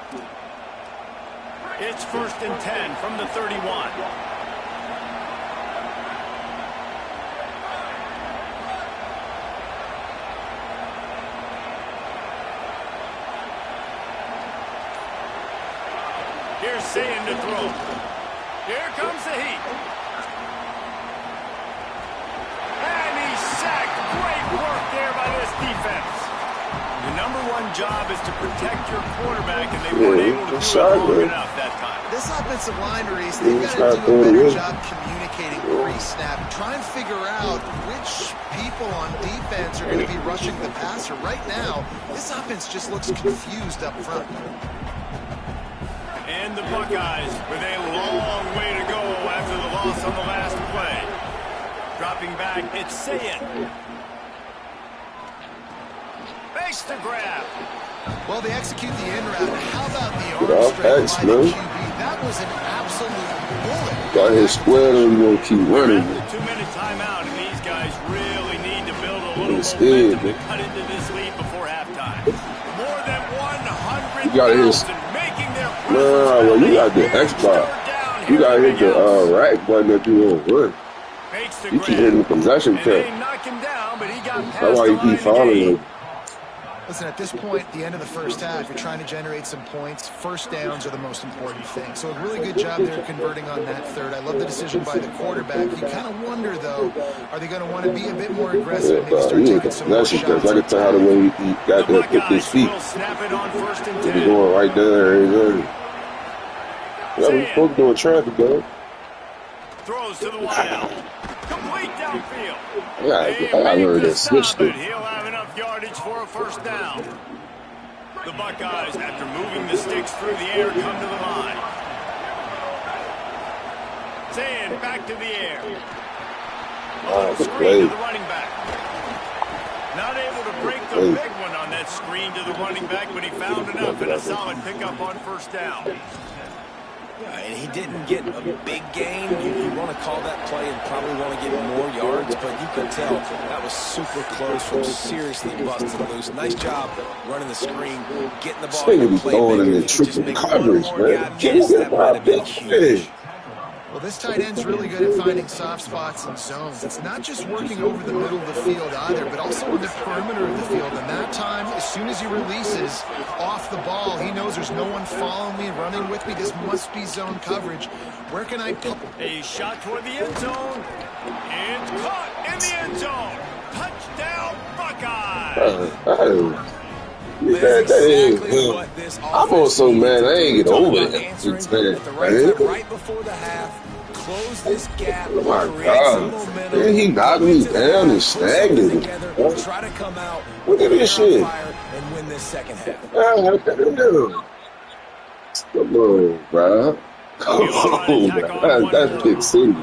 Speaker 1: It's 1st and 10 from the 31. Here's Sayin to throw. Here comes the heat. And he's sacked. Great work there by this defense. The #1 job is to protect your quarterback, and they weren't able to do it long enough that time.
Speaker 3: This offensive line, Reese, they've got to do a better job communicating pre-snap. Try and figure out which people on defense are going to be rushing the passer. Right now, this offense just looks confused up front.
Speaker 1: And the Buckeyes with a long way to go after the loss on the last play. Dropping back, it's Sayin. Face the grab.
Speaker 3: Well, they execute the in route. How about the arm strength by the QB? That was an absolute bullet.
Speaker 4: Got his square and we're going to keep running.
Speaker 1: The 2-minute timeout, and these guys really need to build a little momentum to cut into this lead before halftime. More than 100,000 making their presence.
Speaker 4: Well, you got the Xbox. You gotta hit the rack button if you want to run. You keep hitting the possession tip. That's why you keep falling.
Speaker 3: Listen, at this point, the end of the first half, you're trying to generate some points. First downs are the most important thing. So a really good job there converting on that third. I love the decision by the quarterback. You kind of wonder, though, are they going to want to be a bit more aggressive? Maybe start taking some more shots. I can tell how the way he got there, put his feet. He's going right there. Yeah, we're supposed to do a traffic, though.
Speaker 1: Throws to the wideout. Complete downfield.
Speaker 4: Yeah, I learned that switch thing.
Speaker 1: He'll have enough yardage for a first down. The Buckeyes, after moving the sticks through the air, come to the line. Saying back to the air. A little screen to the running back. Not able to break the big one on that screen to the running back, but he found enough and a solid pickup on first down.
Speaker 2: Yeah, and he didn't get a big gain. You want to call that play and probably want to get more yards, but you could tell that was super close from seriously busted loose. Nice job running the screen, getting the ball.
Speaker 4: Be throwing in the triple coverage, man. Get my big fish.
Speaker 3: Well, this tight end's really good at finding soft spots and zones. It's not just working over the middle of the field either, but also in the perimeter of the field. And that time, as soon as he releases off the ball, he knows there's no one following me, running with me. This must be zone coverage. Where can I put
Speaker 1: a shot toward the end zone? It's caught in the end zone. Touchdown, Buckeyes.
Speaker 4: I'm also mad I ain't get over it.
Speaker 2: Right before the half, close this gap.
Speaker 4: Oh my God! Man, he knocked me down and snagged it.
Speaker 2: Try to come out.
Speaker 4: Look at this shit.
Speaker 2: And win this second half.
Speaker 4: Come on, bro. Come on, bro. That's big city.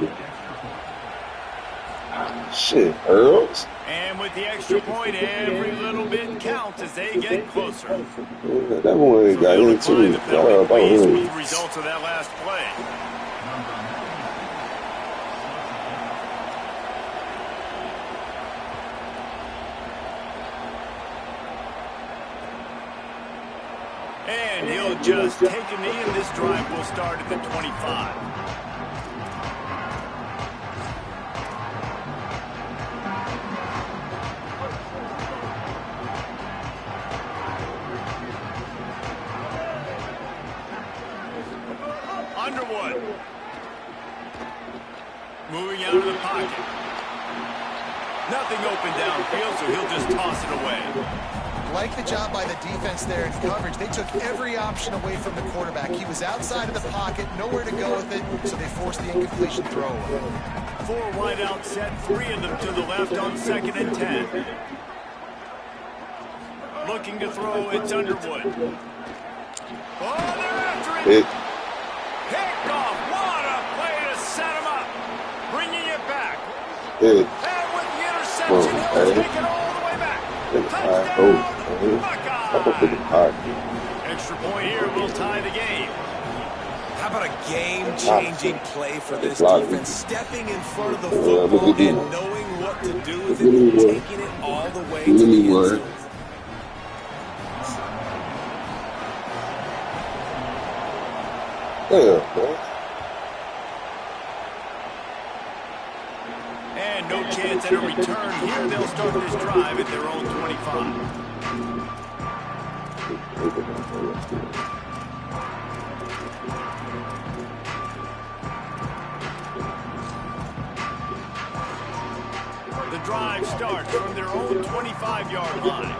Speaker 4: Shit, Earls.
Speaker 1: And with the extra point, every little bit counts as they get closer.
Speaker 4: Yeah, that one got into it.
Speaker 1: With the results of that last play. And he'll just take a knee, and this drive will start at the 25. Underwood. Moving out of the pocket. Nothing open downfield, so he'll just toss it away.
Speaker 3: Like the job by the defense there in coverage. They took every option away from the quarterback. He was outside of the pocket, nowhere to go with it, so they forced the incompletion throw.
Speaker 1: 4 wide out set, 3 of them to the left on 2nd and 10. Looking to throw, it's Underwood. Oh, they're after it. Picked off. What a play to set him up. Bringing it back. And with the interception, he'll take it all the way back. Touchdown, Buckeyes. Extra point here will tie the game.
Speaker 2: How about a game-changing play for this defense? Stepping in front of the football and knowing what to do with it, and taking it all the way to the end zone. And no chance at a return here. They'll start this drive at their own 25. The drive starts from their own 25-yard line.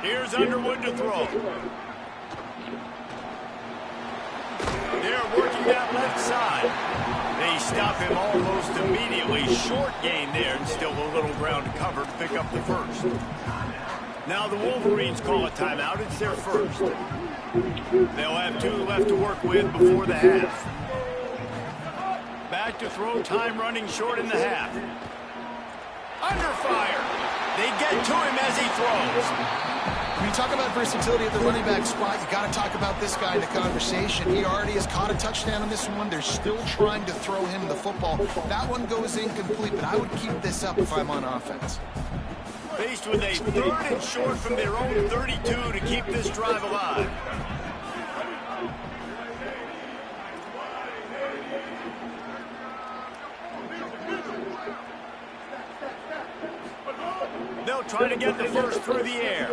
Speaker 2: Here's Underwood to throw. They're working that left side. They stop him almost immediately. Short gain there, and still a little ground to cover to pick up the first. Now the Wolverines call a timeout. It's their first. They'll have 2 left to work with before the half. Back to throw, time running short in the half. Under fire. They get to him as he throws.
Speaker 3: When you talk about versatility at the running back spot, you got to talk about this guy in the conversation. He already has caught a touchdown on this one. They're still trying to throw him the football. That one goes incomplete, but I would keep this up if I'm on offense.
Speaker 1: Faced with a 3rd and short from their own 32 to keep this drive alive. They'll try to get the first through the air.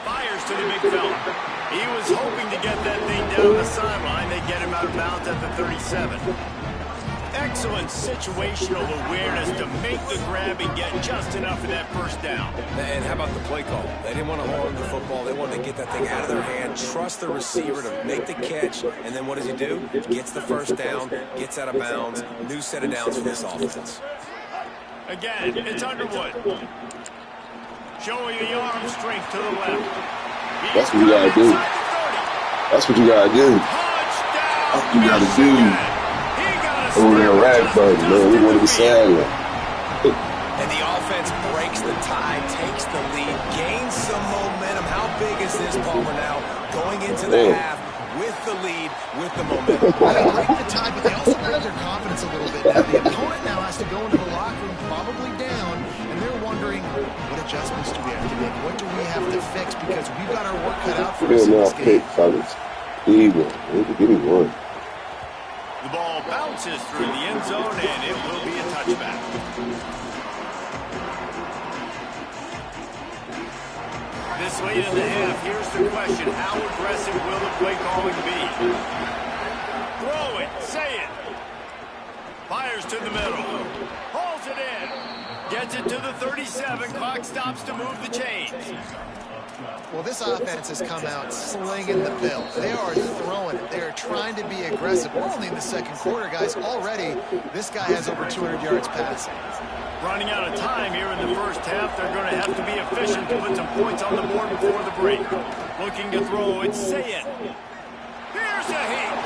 Speaker 1: Fires to the big fella. He was hoping to get that thing down the sideline. They get him out of bounds at the 37. Excellent situational awareness to make the grab and get just enough of that first down.
Speaker 2: And how about the play call? They didn't want to hold on to the football. They wanted to get that thing out of their hand, trust the receiver to make the catch, and then what does he do? Gets the first down, gets out of bounds. New set of downs for this offense.
Speaker 1: Again, it's Underwood. Showing the arm strength to the left.
Speaker 4: That's what you gotta do. That's what you gotta do. That's what you gotta do. Over there, Radford, man, we want to be silent.
Speaker 2: And the offense breaks the tie, takes the lead, gains some momentum. How big is this, Palmer, now? Going into the half with the lead, with the momentum.
Speaker 3: They break the tie, but they also lose their confidence a little bit. Now, the opponent now has to go into the locker room, probably down, and they're wondering, what adjustments do we have to make? What do we have to fix? Because we've got our work cut out for us in this game.
Speaker 4: Evil. Give me one.
Speaker 1: The ball bounces through the end zone, and it will be a touchback. This late in the half, here's the question. How aggressive will the play calling be? Throw it. Say it. Fires to the middle. Hauls it in. Gets it to the 37. Clock stops to move the chains.
Speaker 3: Well, this offense has come out slinging the bill. They are throwing it. They are trying to be aggressive. We're only in the second quarter, guys. Already, this guy has over 200 yards passing.
Speaker 1: Running out of time here in the first half. They're going to have to be efficient to put some points on the board before the break. Looking to throw. It's Saying. Here's a hit.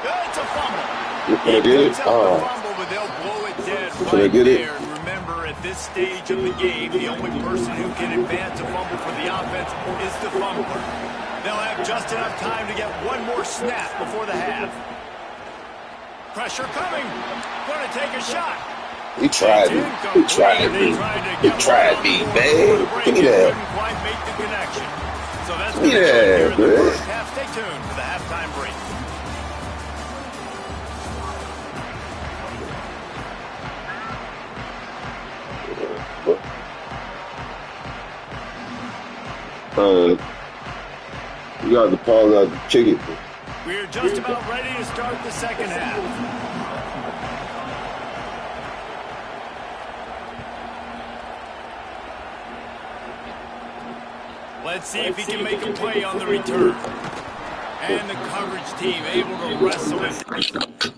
Speaker 1: It's a fumble.
Speaker 4: Can I get it?
Speaker 1: Fumble, but they'll blow it dead right there. And remember, at this stage of the game, the only person who can advance a fumble for the offense is the fumbler. They'll have just enough time to get one more snap before the half. Pressure coming. Going to take a shot.
Speaker 4: He tried me. He tried me. He tried me, man. Give me that.
Speaker 1: Couldn't quite make the connection. So that's
Speaker 4: Give me that,
Speaker 1: in the
Speaker 4: man.
Speaker 1: first half. Stay tuned for the halftime break.
Speaker 4: You got to pause out the chicken.
Speaker 1: We're just about ready to start the second half. Let's see if he can make a play on the return. And the coverage team able to wrestle it.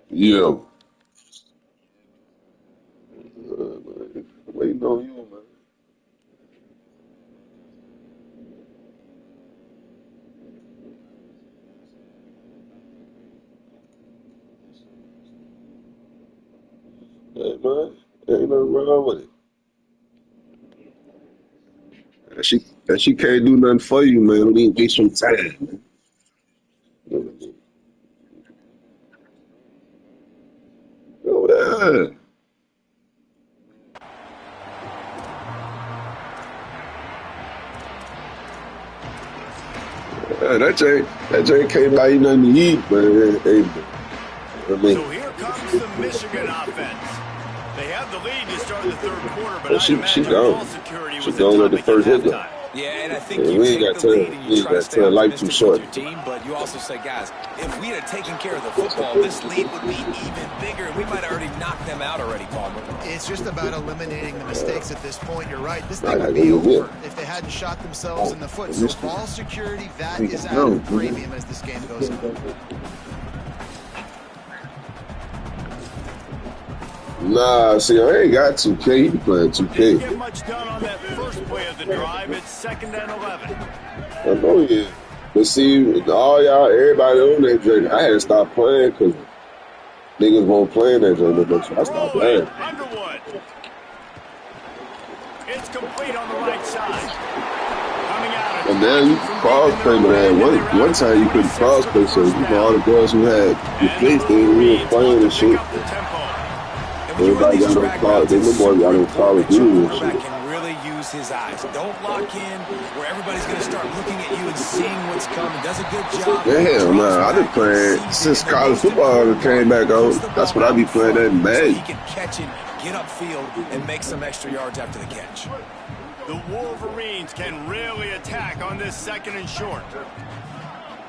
Speaker 4: Yeah. Man. Waiting on you, man. Hey, man. Ain't nothing wrong with it. And she can't do nothing for you, man. We need to get some time. Oh, yeah. Yeah, that Jay can't buy you nothing to eat, man.
Speaker 1: So here comes the Michigan offense. They have the lead to start the third quarter, but I imagine ball security was
Speaker 4: gone at the first hit.
Speaker 2: Yeah, and I think you take the lead and you try to stay optimistic with your team, but you also say, guys, if we had taken care of the football, this lead would be even bigger, and we might have already knocked them out already, Palmer.
Speaker 3: It's just about eliminating the mistakes at this point. You're right. This thing would be over if they hadn't shot themselves in the foot. So ball security, that is at a premium as this game goes on.
Speaker 4: Nah, see, I ain't got 2K. He be playing 2K.
Speaker 1: Didn't get much done on that first play of the drive. It's 2nd and 11.
Speaker 4: I know he is. But see, all y'all, everybody on that joint, I had to stop playing because niggas won't play in that joint. So I stopped playing.
Speaker 1: Underwood. It's complete on the right side. Coming out of
Speaker 4: and then you can cross play, but one time you couldn't cross play, so you know all the girls who had replaced, they were playing and shit. Everybody got on call. They the boy got on Call of Duty and shit.
Speaker 2: Can really use his eyes. Don't lock in where everybody's going to start looking at you and seeing what's coming. Does a good job.
Speaker 4: Hell nah, I've been playing since college football came back on. That's what I be playing at in May.
Speaker 2: He can catch it, get upfield, and make some extra yards after the catch.
Speaker 1: The Wolverines can really attack on this 2nd and short.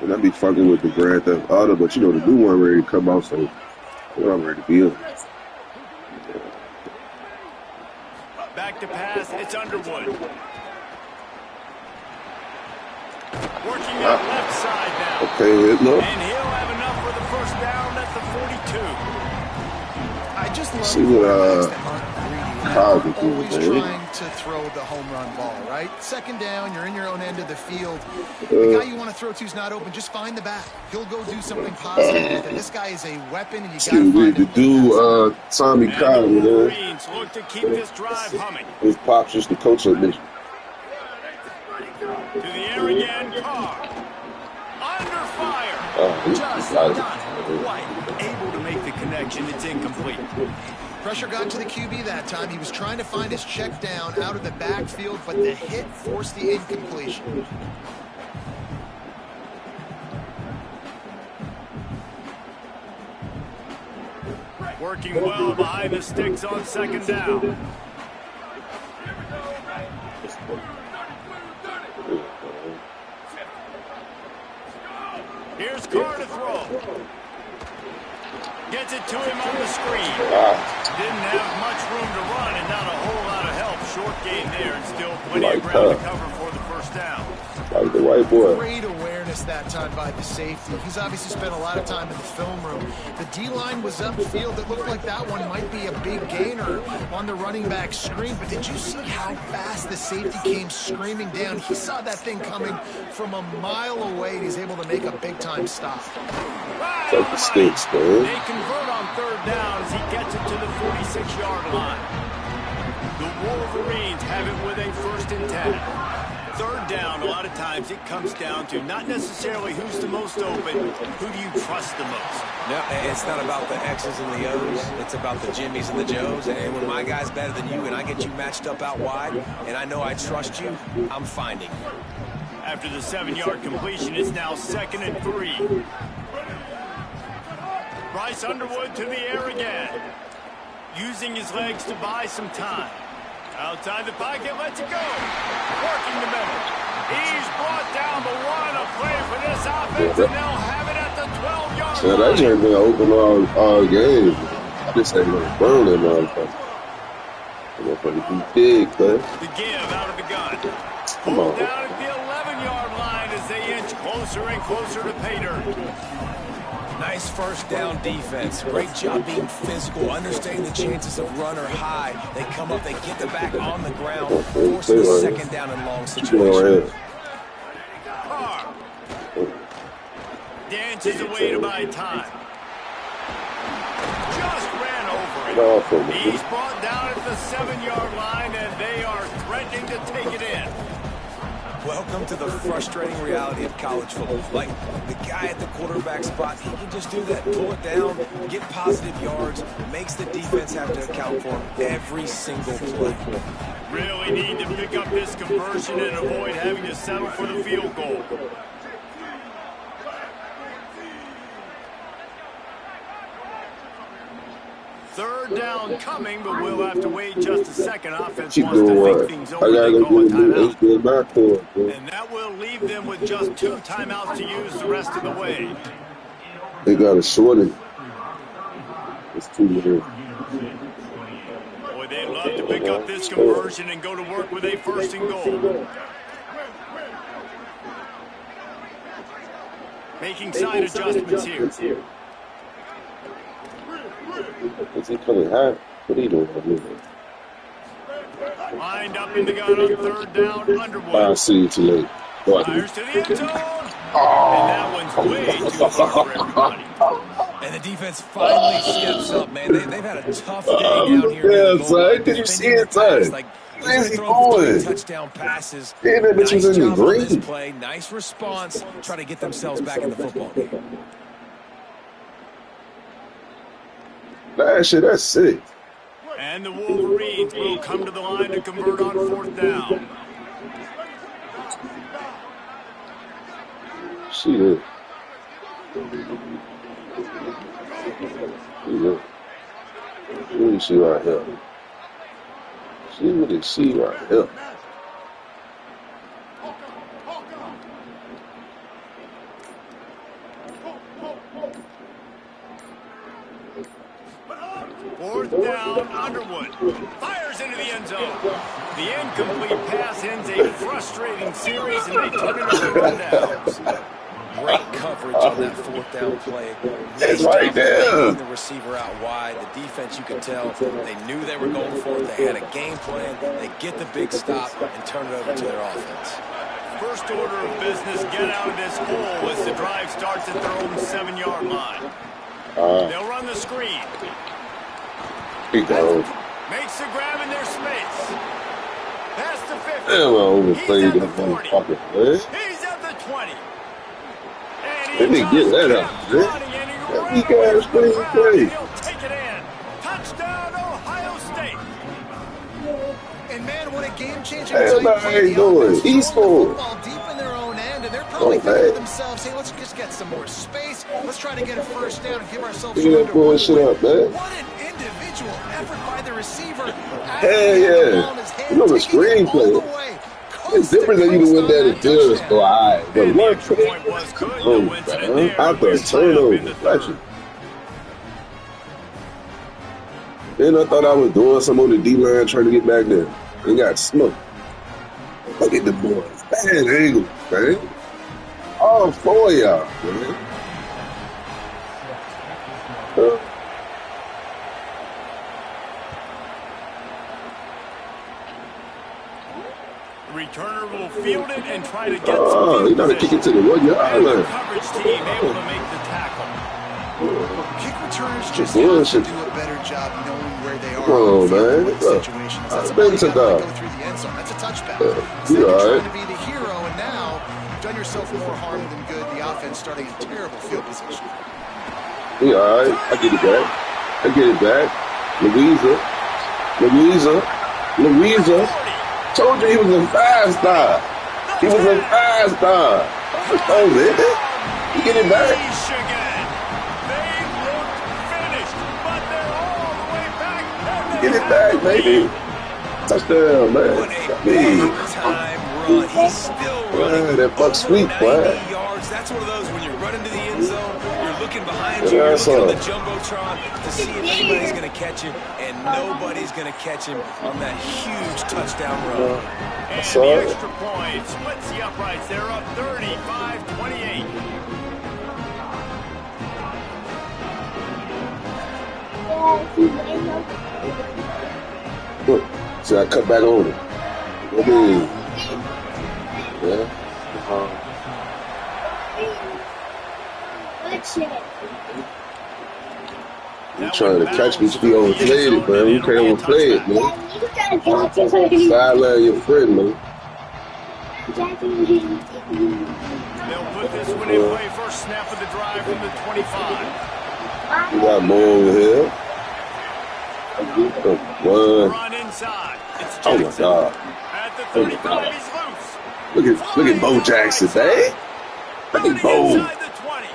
Speaker 4: And I be fucking with the Grand Theft Auto, but you know the new one ready to come out, so I'm ready to be on.
Speaker 1: Back to pass, it's Underwood. Working that left side now.
Speaker 4: Okay, no.
Speaker 1: And he'll have enough for the first down at the 42.
Speaker 3: I just love
Speaker 4: see what
Speaker 3: always trying to throw the home run ball, right? 2nd down, you're in your own end of the field. The guy you want to throw to is not open. Just find the back. He'll go do something positive with it. This guy is a weapon, and you got to find him.
Speaker 4: The dude, Tommy Kyle, you know.
Speaker 1: Look to keep this drive humming.
Speaker 4: His pop's just the coach of Michigan.
Speaker 1: To the air again, Carr. Under fire. Just not quite able to make the connection. It's incomplete.
Speaker 3: Pressure got to the QB that time. He was trying to find his check down out of the backfield, but the hit forced the incompletion.
Speaker 1: Working well behind the sticks on 2nd down. Here's Carr to throw. Gets it to him on the screen. Didn't have much room to run and not a whole lot of help. Short gain there and still plenty of ground to cover for the first down.
Speaker 4: Like the white boy.
Speaker 3: Great awareness that time by the safety. He's obviously spent a lot of time in the film room. The D-line was upfield. It looked like that one might be a big gainer on the running back screen. But did you see how fast the safety came screaming down? He saw that thing coming from a mile away, and he's able to make a big-time stop.
Speaker 4: Like the stakes, man.
Speaker 1: They convert on 3rd down as he gets it to the 46-yard line. The Wolverines have it with a 1st and 10. 3rd down, a lot of times it comes down to not necessarily who's the most open, who do you trust the most?
Speaker 2: No, it's not about the X's and the O's. It's about the Jimmys and the Joes. And when my guy's better than you and I get you matched up out wide and I know I trust you, I'm finding you.
Speaker 1: After the 7-yard completion, it's now 2nd and 3. Bryce Underwood to the air again. Using his legs to buy some time. Outside the pocket, lets it go. Working the middle. He's brought down the one. A play for this offense, and they'll have it at the 12-yard line.
Speaker 4: That ain't been open all game. I just ain't gonna burn that motherfucker. I'm gonna be big, man.
Speaker 1: The give out of the gun.
Speaker 4: Come on.
Speaker 1: Down at the 11-yard line as they inch closer and closer to pay dirt.
Speaker 2: Nice 1st down defense. Great job being physical, understanding the chances of run or high. They come up, they get the back on the ground, force the 2nd down and long situation.
Speaker 1: Carr dances away to buy time. Just ran over it. He's brought down at the 7-yard line, and they are threatening to take it in.
Speaker 2: Welcome to the frustrating reality of college football. Like, the guy at the quarterback spot, he can just do that. Pull it down, get positive yards, makes the defense have to account for him every single play.
Speaker 1: Really need to pick up this conversion and avoid having to settle for the field goal. Third down coming, but we'll have to wait just a second. Offense wants to think things over. They call a timeout. And that will leave them with just 2 timeouts to use the rest of the way.
Speaker 4: They got to short it. It's 2 minutes.
Speaker 1: Boy, they'd love to pick up this conversion and go to work with a 1st and goal. Making side adjustments here.
Speaker 4: Is he coming high? What are you doing?
Speaker 1: Lined up in the gun on 3rd down, Underwood.
Speaker 4: I'll see you too late.
Speaker 1: Fires to the end zone. And that one's way too far for everybody.
Speaker 2: And the defense finally steps up, man. They've had a tough day down here.
Speaker 4: Yeah, son. Did you see it, son?
Speaker 2: Like,
Speaker 4: where's he going?
Speaker 2: Touchdown passes.
Speaker 4: Yeah, that bitch was in the green.
Speaker 2: Play. Nice response. Try to get themselves back in the football game.
Speaker 4: That shit, that's sick.
Speaker 1: And the Wolverines will come to the line to convert on 4th down.
Speaker 4: See that. What do you see right here? See what they see right here.
Speaker 1: Fourth down, Underwood fires into the end zone. The incomplete pass ends a frustrating series, and they turn it over to downs.
Speaker 2: Great coverage on that 4th down play.
Speaker 4: That's right there.
Speaker 2: The receiver out wide. The defense, you could tell, they knew they were going for it. They had a game plan. They get the big stop and turn it over to their offense.
Speaker 1: First order of business, get out of this hole as the drive starts at their own 7-yard line. They'll run the screen. Makes the grab in their space. Past the 50. He's at the 40. He's at the 20. And he
Speaker 4: get that out.
Speaker 1: He'll take it in. Touchdown, Ohio State.
Speaker 3: And man, what a game-changing
Speaker 4: football
Speaker 3: deep in their own end, and they're probably thinking to themselves, hey, let's just get some more space. Let's try to get a 1st down and give ourselves room to
Speaker 4: bullshit up, man.
Speaker 3: What an individual effort by the receiver.
Speaker 4: Hell yeah. You know the screenplay. It's different than you went there to do so I but one point was good. After a turnover. Then I thought I was doing something on the D-line trying to get back there. And got smoked. Look at the boys. Bad angle, man. All 4 of y'all, man.
Speaker 1: Returner will field it and try to get some.
Speaker 4: You gotta kick it to the 1-yard line.
Speaker 1: Coverage team able to make the tackle.
Speaker 3: Kick returners just have to do a better job knowing where they are.
Speaker 4: Come on, man.
Speaker 3: Situations. That's
Speaker 4: I've been to
Speaker 3: go through the end zone. That's a touchback. Instead of trying to be the hero, and now you've done yourself more harm than good. The offense starting in terrible field position.
Speaker 4: Yeah, all right. I get it back. Louisa. Told you he was a 5-star. He was a 5-star. Oh, man. You get it back.
Speaker 1: Michigan. They looked finished, but they're all the way back.
Speaker 4: Get it back, baby. Touchdown, man.
Speaker 2: What a big-time run. He's still running.
Speaker 4: That buck sweep, man.
Speaker 2: Yards. That's one of those when you're running to the end zone, you're looking behind you, you're looking at the Jumbotron to see if anybody's going to catch him, and nobody's going to catch him on that huge touchdown run.
Speaker 1: And the extra point splits the uprights. They're up 35-28.
Speaker 4: Look, see, I cut back on it. Okay. Yeah. You trying to catch me, you overplayed it, man. You can't overplay it, man. Sideline your friend, man.
Speaker 1: They'll put this one in play first snap of the drive from the 25.
Speaker 4: We got more over here.
Speaker 1: Run inside. It's
Speaker 4: Oh my
Speaker 1: Jackson.
Speaker 4: God.
Speaker 1: At the 35, he's loose.
Speaker 4: Look at Bo Jackson, man. Look at Bo.
Speaker 1: Inside the 20.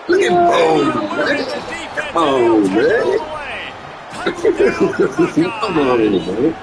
Speaker 4: Look at Bo,
Speaker 1: The
Speaker 4: man.
Speaker 1: defense,
Speaker 4: Come on,
Speaker 1: and he'll take it all
Speaker 4: man.
Speaker 1: the way. Touchdown,
Speaker 4: Come on,
Speaker 1: Buckeyes.
Speaker 4: man.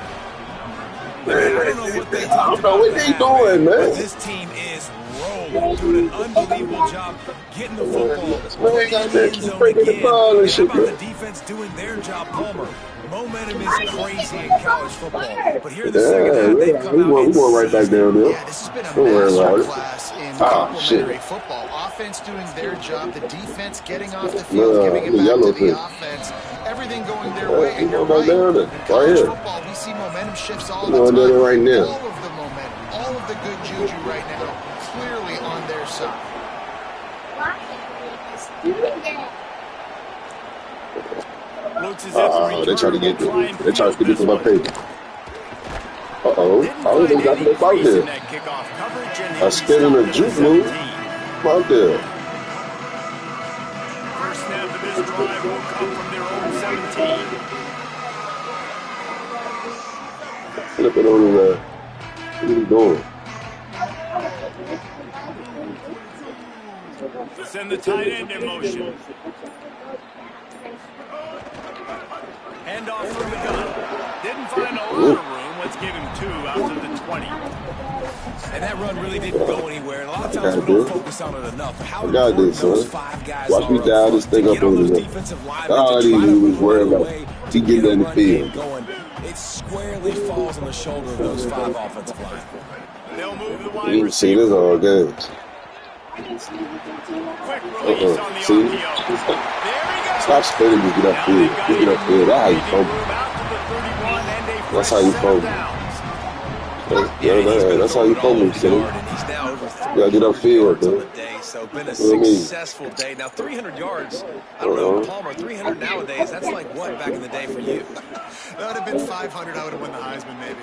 Speaker 2: I don't know what they
Speaker 4: I don't know what they doing,
Speaker 2: but
Speaker 4: man.
Speaker 2: this team is rolling, doing an unbelievable job getting the football.
Speaker 4: Man, ain't got that keep breaking the ball and shit,
Speaker 2: How about
Speaker 4: man.
Speaker 2: the defense doing their job, Palmer? Momentum is crazy in college football, but here in the
Speaker 4: Yeah,
Speaker 2: second half, they've come out
Speaker 4: we going right back down there.
Speaker 3: Yeah, this has been a
Speaker 4: Don't worry about it.
Speaker 3: masterclass in
Speaker 4: Ah,
Speaker 3: complementary
Speaker 4: shit.
Speaker 3: football. Offense doing their job, the defense getting off the field, giving it
Speaker 4: the
Speaker 3: back
Speaker 4: yellow
Speaker 3: to the
Speaker 4: thing.
Speaker 3: offense. Everything going their
Speaker 4: Yeah,
Speaker 3: way, and
Speaker 4: we
Speaker 3: you're
Speaker 4: going
Speaker 3: right.
Speaker 4: back down there.
Speaker 3: In
Speaker 4: Right
Speaker 3: college
Speaker 4: here.
Speaker 3: football, we see momentum shifts all
Speaker 4: We
Speaker 3: the
Speaker 4: going
Speaker 3: time.
Speaker 4: down there right now.
Speaker 3: All of the momentum, all of the good juju right now, clearly on their side.
Speaker 1: Looks as if
Speaker 4: They trying to get
Speaker 1: return will try and
Speaker 4: they trying to
Speaker 1: field
Speaker 4: get to my
Speaker 1: this one.
Speaker 4: paper. Uh-oh.
Speaker 1: Didn't
Speaker 4: I don't
Speaker 1: find
Speaker 4: think got
Speaker 1: any
Speaker 4: no out
Speaker 1: crease in
Speaker 4: there.
Speaker 1: that kickoff coverage, and
Speaker 4: I
Speaker 1: he'll be
Speaker 4: spin in
Speaker 1: stopped
Speaker 4: a
Speaker 1: at the
Speaker 4: juke move.
Speaker 1: 17.
Speaker 4: Come out there.
Speaker 1: First snap of this drive will come from their own 17.
Speaker 4: Flip it on the what are you doing?
Speaker 1: Send the tight end in motion. Handoff from the gun. Didn't find a lot of room. Let's give him 2 out of the 20.
Speaker 2: And that run really didn't go anywhere. And a lot of times we don't focus on it enough. But how
Speaker 4: I got
Speaker 2: important
Speaker 4: this,
Speaker 2: those
Speaker 4: son.
Speaker 2: 5 guys
Speaker 4: Watch me
Speaker 2: are
Speaker 4: dial
Speaker 2: up
Speaker 4: this
Speaker 2: front
Speaker 4: thing
Speaker 2: to
Speaker 4: up
Speaker 2: get on
Speaker 4: over
Speaker 2: those
Speaker 4: there.
Speaker 2: defensive linemen
Speaker 4: God,
Speaker 2: to try to
Speaker 4: he was
Speaker 2: move
Speaker 4: worried
Speaker 2: out of the
Speaker 4: about
Speaker 2: way
Speaker 4: he
Speaker 2: to
Speaker 4: getting
Speaker 2: get a
Speaker 4: in the
Speaker 2: run game
Speaker 4: field.
Speaker 2: going. It squarely falls on the shoulder of those 5 offensive linemen.
Speaker 1: They'll move the wide
Speaker 4: You ain't seen
Speaker 1: receiver.
Speaker 4: this all games.
Speaker 1: Quick release on the
Speaker 4: See?
Speaker 1: RPO. There he goes.
Speaker 4: Stop spinning and get
Speaker 1: Now
Speaker 4: upfield.
Speaker 1: they've got
Speaker 4: Just get
Speaker 1: a
Speaker 4: upfield. That's how you
Speaker 1: breathing
Speaker 4: fumble.
Speaker 1: room out to the 31 and a
Speaker 4: That's
Speaker 1: fresh
Speaker 4: how you
Speaker 1: set of
Speaker 4: fumble.
Speaker 1: downs.
Speaker 4: That's how you fumble, son.
Speaker 2: And he's now over
Speaker 4: You gotta get
Speaker 2: 300
Speaker 4: upfield,
Speaker 2: yards on
Speaker 4: man.
Speaker 2: the day, so been a
Speaker 4: You know what I mean?
Speaker 2: successful day. Now 300 yards, I don't know, Palmer, 300 nowadays, that's like what back in the day for you?
Speaker 3: That would have been 500. I would have won the Heisman, maybe.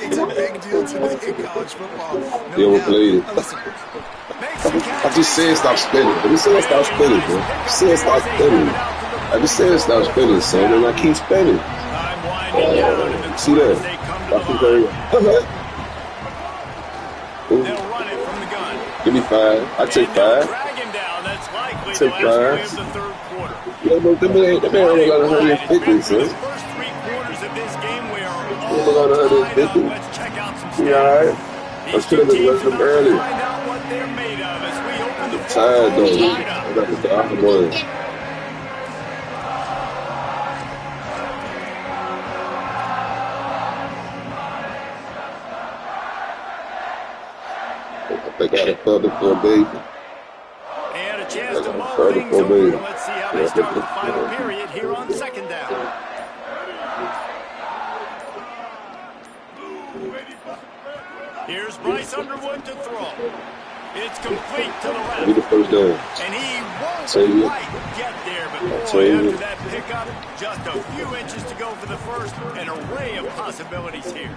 Speaker 3: It's a big deal to me in college football. No
Speaker 4: You
Speaker 3: doubt.
Speaker 4: overplayed it.
Speaker 3: Listen,
Speaker 4: I just said stop spinning. I just said stop spinning, man. I just said stop spinning. I just said stop spinning, son, and I keep spinning.
Speaker 1: Time winding down in the
Speaker 4: See
Speaker 1: quarter
Speaker 4: that?
Speaker 1: as they come to
Speaker 4: Watch me
Speaker 1: the line.
Speaker 4: go.
Speaker 1: They'll run it from the gun.
Speaker 4: Give me 5. I take
Speaker 1: And they'll
Speaker 4: 5.
Speaker 1: drag him down. That's likely
Speaker 4: Take
Speaker 1: the last play
Speaker 4: 5.
Speaker 1: of the third quarter.
Speaker 4: Yeah, but the man only got 150,
Speaker 1: For the
Speaker 4: son.
Speaker 1: first 3 quarters of this game, we are
Speaker 4: only got
Speaker 1: all tied
Speaker 4: 150.
Speaker 1: up. Let's check out some
Speaker 4: You
Speaker 1: stats.
Speaker 4: alright? I
Speaker 1: These
Speaker 4: should
Speaker 1: two
Speaker 4: have been
Speaker 1: teams
Speaker 4: letting them
Speaker 1: about to
Speaker 4: early.
Speaker 1: find out what they're made of as we open the
Speaker 4: Tired
Speaker 1: fourth
Speaker 4: though.
Speaker 1: quarter
Speaker 4: I
Speaker 1: lineup.
Speaker 4: got to the other boy. They got a public for a baby.
Speaker 1: And a chance to
Speaker 4: That's
Speaker 1: mull
Speaker 4: a
Speaker 1: things
Speaker 4: third
Speaker 1: over.
Speaker 4: for
Speaker 1: Let's see how they start the final period here on second down. Here's Bryce Underwood to throw. It's complete to the
Speaker 4: Be the
Speaker 1: left.
Speaker 4: first down.
Speaker 1: And he won't
Speaker 4: Tell you.
Speaker 1: quite get there, but
Speaker 4: Tell
Speaker 1: boy,
Speaker 4: you.
Speaker 1: after that pickup, just a few inches to go for the first. An array of possibilities here.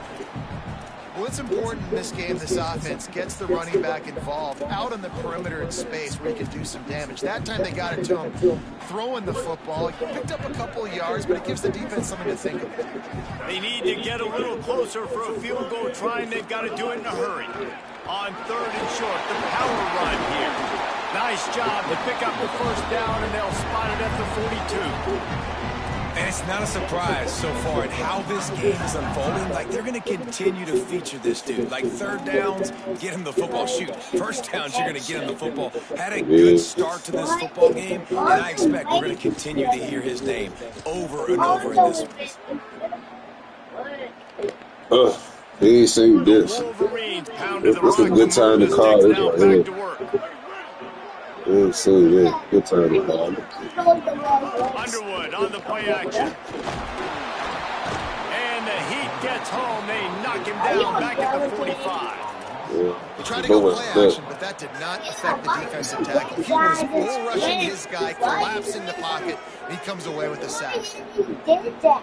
Speaker 3: well, it's important in this game this offense gets the running back involved out on the perimeter in space where he can do some damage. That time they got it to him throwing the football. He picked up a couple of yards, but it gives the defense something to think about.
Speaker 1: They need to get a little closer for a field goal try, and they've got to do it in a hurry. On third and short, the power run here. Nice job to pick up the first down, and they'll spot it at the 42.
Speaker 2: And it's not a surprise so far at how this game is unfolding. Like, they're going to continue to feature this dude. Like, third downs, get him the football. Shoot, first downs, you're going to get him the football. Had a good start to this football game, and I expect we're going to continue to hear his name over and over in this one.
Speaker 4: He ain't seen this.
Speaker 1: Wolverines pounded the
Speaker 4: It's a
Speaker 1: rock
Speaker 4: good
Speaker 1: to
Speaker 4: time to
Speaker 1: move
Speaker 4: call
Speaker 1: the
Speaker 4: it
Speaker 1: Knicks now
Speaker 4: right here.
Speaker 1: back to work.
Speaker 4: He ain't seen this. Good time to call it.
Speaker 1: Underwood on the play action. And the Heat gets home. They knock him down back at the 45.
Speaker 4: Yeah.
Speaker 3: He tried to go play action, but that did not affect the defensive tackle. He was bull rushing his guy, collapsing the pocket, and he comes away with a sack.
Speaker 6: Did that?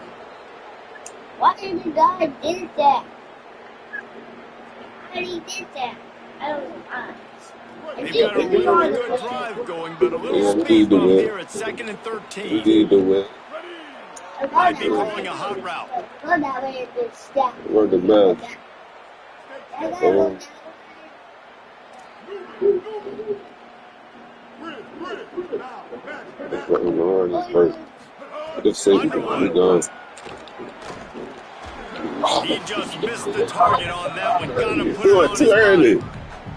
Speaker 6: What did the guy did that? How did he did that?
Speaker 1: They've got a really good drive going, but a little speed bump here at 2nd and 13.
Speaker 4: We need to win.
Speaker 1: Might be calling a hot route.
Speaker 4: We're the best. That's what we're going on first. Good safety. We're gone.
Speaker 1: He just missed the target on that one. Got to put
Speaker 4: You
Speaker 1: it
Speaker 4: threw
Speaker 1: on
Speaker 4: it too
Speaker 1: his
Speaker 4: early.
Speaker 1: body.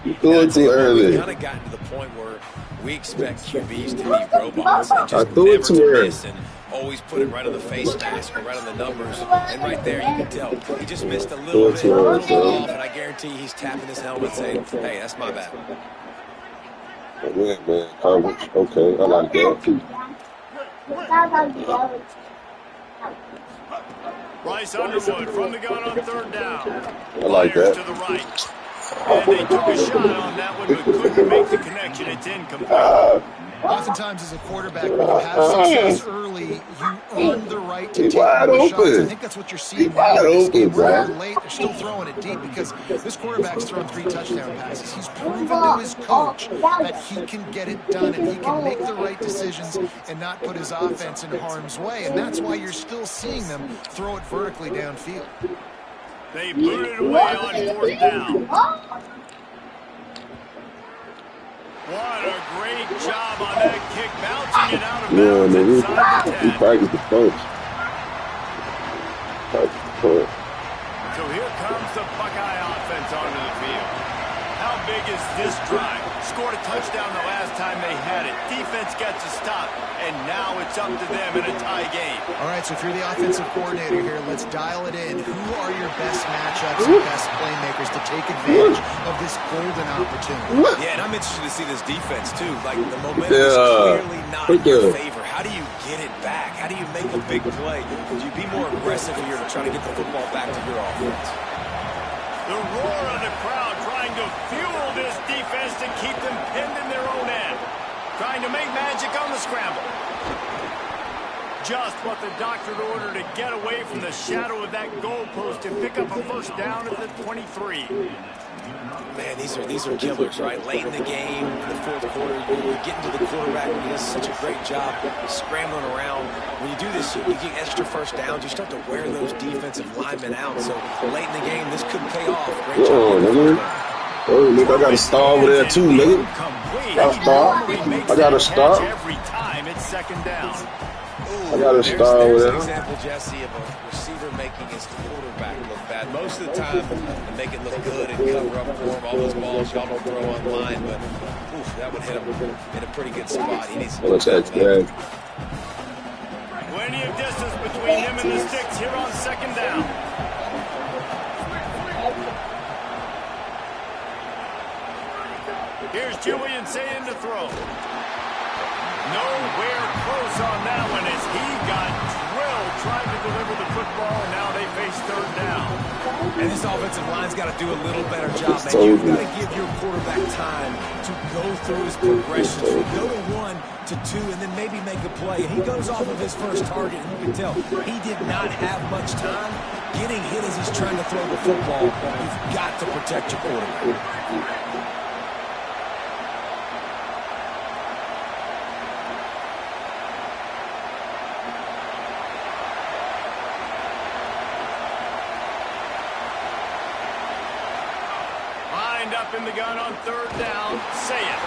Speaker 4: You threw it too early.
Speaker 2: We've kind of gotten to the point where we expect QBs to be robots and
Speaker 4: I
Speaker 2: just
Speaker 4: threw it
Speaker 2: never
Speaker 4: too
Speaker 2: to
Speaker 4: early.
Speaker 2: miss and always put it right on the face mask or right on the numbers. And right there, you can tell he just missed a little bit off, and I guarantee he's tapping his helmet saying, hey, that's my bad.
Speaker 4: Yeah, man. Coverage. Okay, I like that.
Speaker 1: Bryce Underwood from the gun on 3rd down.
Speaker 4: I like
Speaker 1: Fires
Speaker 4: that.
Speaker 1: to the right. And they took a shot on that one, but couldn't make the connection. It's incomplete.
Speaker 3: Oftentimes, as a quarterback, when you have success early, you earn the right to
Speaker 4: He's
Speaker 3: take
Speaker 4: wide
Speaker 3: more shots. I
Speaker 4: open.
Speaker 3: think that's what you're seeing
Speaker 4: He's
Speaker 3: now
Speaker 4: wide
Speaker 3: in this
Speaker 4: open,
Speaker 3: game. Where
Speaker 4: bro.
Speaker 3: they're late, they're still throwing it deep because this quarterback's thrown 3 touchdown passes. He's proven to his coach that he can get it done and he can make the right decisions and not put his offense in harm's way. And that's why you're still seeing them throw it vertically downfield.
Speaker 1: They booted it away on 4th down. What a great job on that kick, bouncing it out of
Speaker 4: Yeah,
Speaker 1: bounds
Speaker 4: man.
Speaker 1: inside the
Speaker 4: We
Speaker 1: 10.
Speaker 4: practiced the punch. Practiced the punch.
Speaker 1: So here comes the Buckeye offense onto the field. How big is this drive? Scored a touchdown the last time they had it. Defense gets a stop, and now it's up to them in a tie game.
Speaker 3: All right, so if you're the offensive coordinator here, let's dial it in. Who are your best matchups and best playmakers to take advantage of this golden opportunity?
Speaker 2: Yeah, and I'm interested to see this defense, too. Like, the momentum
Speaker 4: Yeah.
Speaker 2: is clearly not in your
Speaker 4: Yeah.
Speaker 2: favor. How do you get it back? How do you make a big play? Would you be more aggressive here to try to get the football back to your offense?
Speaker 1: The roar of the crowd trying to fuel this defense to keep them pinned in their own end. Trying to make magic on the scramble. Just what the doctor ordered to get away from the shadow of that goalpost and pick up a 1st down at the 23.
Speaker 2: Man, these are killers, right? Late in the game, in the 4th quarter, you get into the quarterback, and he does such a great job scrambling around. When you do this, you get extra 1st downs. You start to wear those defensive linemen out. So late in the game, this could pay off. Great job.
Speaker 4: Nigga. Oh, nigga, I got a star over there too, nigga. Got a star. I got a star.
Speaker 1: Every time it's 2nd down.
Speaker 4: I got a star over
Speaker 2: There's an
Speaker 4: there.
Speaker 2: example, Jesse, of a receiver making his quarterback look bad. Most of the time, they make it look good and cover up for him. All those balls y'all don't throw online, but oof, that would hit him in a pretty good spot. He needs to
Speaker 4: What's that, man?
Speaker 1: Plenty of distance between him and the sticks here on 2nd down. Here's Julian saying to throw. Nowhere close on that one as he got drilled trying to deliver the football, and now they face 3rd down.
Speaker 2: And this offensive line's got to do a little better job, man. You've got to give your quarterback time to go through his progressions. You go to 1 to 2 and then maybe make a play. And he goes off of his first target, and you can tell he did not have much time. Getting hit as he's trying to throw the football, you've got to protect your quarterback.
Speaker 1: Up in the gun on 3rd down. Say it.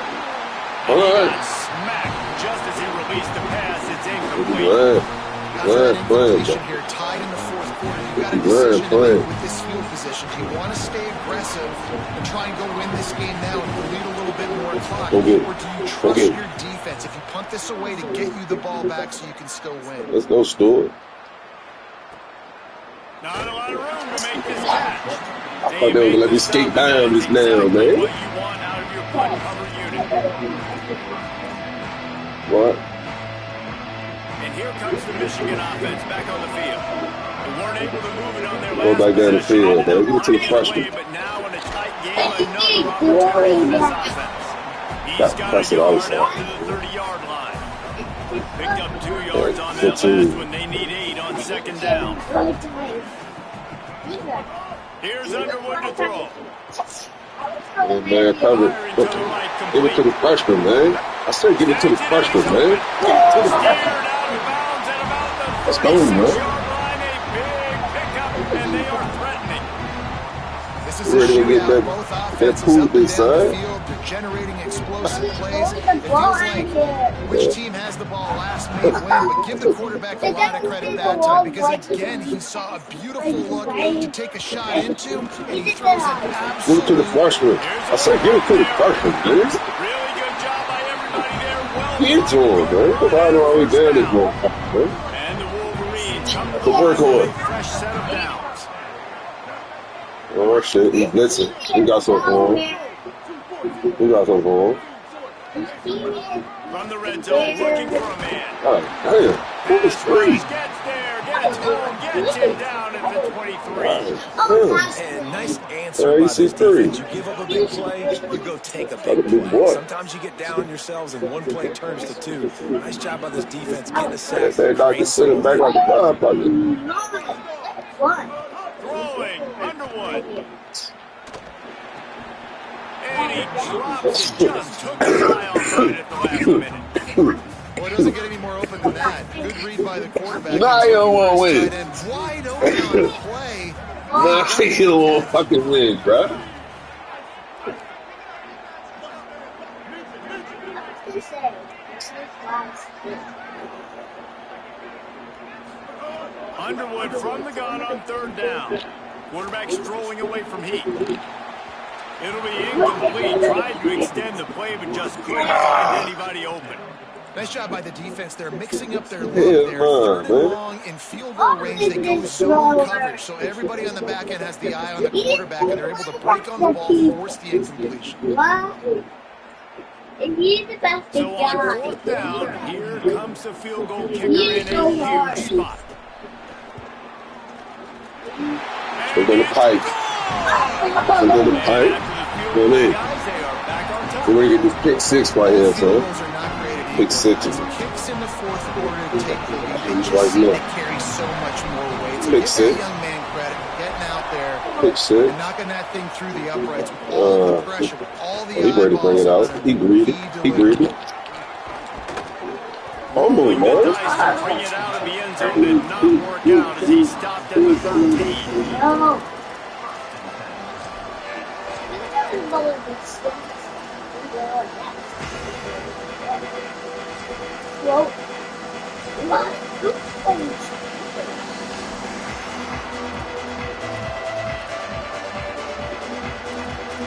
Speaker 4: All right.
Speaker 1: Got smacked just as he released the pass. It's incomplete.
Speaker 3: Completion here, tied in the 4th quarter. You got a decision to make with this field position. Do you want to stay aggressive and try and go win this game now and bleed a little bit more clock, or do you trust your defense if you punt this away to get you the ball back so you can still win?
Speaker 4: Let's go, Stewart.
Speaker 1: Not a lot of room to make this catch.
Speaker 4: I thought they were going to let me skate down this now, man.
Speaker 1: What you want out of your punt cover unit.
Speaker 4: What?
Speaker 1: And here comes the Michigan offense back on the field. They weren't able to move it on their
Speaker 4: Go
Speaker 1: last
Speaker 4: back down the
Speaker 1: possession.
Speaker 4: field, man. Get to the
Speaker 1: Running it
Speaker 4: freshman.
Speaker 1: away, but now in a tight game, another opportunity for this offense. He's got a yard out to the 30-yard line. Picked up 2 yards on that last one. They need 8 on 2nd down. Here's Underwood to throw.
Speaker 4: Oh, man, cover. Give it to the freshman, man. I said give it to the freshman, man. Let's go, man.
Speaker 3: This is a shootout. Both offenses up and down the field. They're generating explosive plays. It feels like which team has the ball last may win, but give the quarterback a lot of credit that time because, again, he saw a beautiful look to take a shot into, and he throws it absolutely.
Speaker 4: Give it to the freshman. I said give it to the freshman, please.
Speaker 1: Really good job by everybody there. Well,
Speaker 4: Get to him, man. Why do I always down this motherfucker, man?
Speaker 1: and the Wolverines come
Speaker 4: The work on.
Speaker 1: fresh set of downs.
Speaker 4: Oh, shit. He's blitzing. He got something for him. He got something for him.
Speaker 1: From the red zone, looking for a man.
Speaker 4: Oh, damn. Who is free?
Speaker 1: Gets there, gets home, gets him down at the 23.
Speaker 2: And nice answer by this defense. You give up a big play, you go take a big play. Sometimes you get down on yourselves and one play turns to two. Nice job by this defense getting a sack.
Speaker 4: They got to sit him back like a dog, buddy.
Speaker 1: Throwing, Underwood. And he drops it, just took his eye off right at the last minute.
Speaker 3: Well, it doesn't get any more open than that. Good read by the quarterback.
Speaker 4: Nah, you don't want to win.
Speaker 3: Wide open on the play.
Speaker 4: Nah, you don't want to fucking win, bro.
Speaker 1: Underwood from the gun on third down. Quarterback strolling away from Heat. It'll be incomplete. Tried to extend the play, but just couldn't find anybody open.
Speaker 3: Nice job by the defense. They're mixing up their look. They're third and long in field goal range. They go zone coverage. So everybody on the back end has the eye on the quarterback, and they're able to break on the ball, force the incompletion.
Speaker 1: So on fourth down, here comes the field goal kicker in a huge spot.
Speaker 4: They're going to pipe. They're going to pipe. Go in. We're going to get this pick six right here, son. Pick six.
Speaker 3: Kicks in the fourth quarter to take the lead.
Speaker 4: He's right here.
Speaker 3: Carry so much more weight. So
Speaker 4: Pick
Speaker 3: give
Speaker 4: six.
Speaker 3: that young man credit for getting out there
Speaker 4: Pick six.
Speaker 3: and knocking that thing through the uprights with all the pressure, with all the
Speaker 4: He ready to bring it out. He greedy. He greedy. Humble, man.
Speaker 1: Bring it out of the end zone did not work out as he stopped at the 13.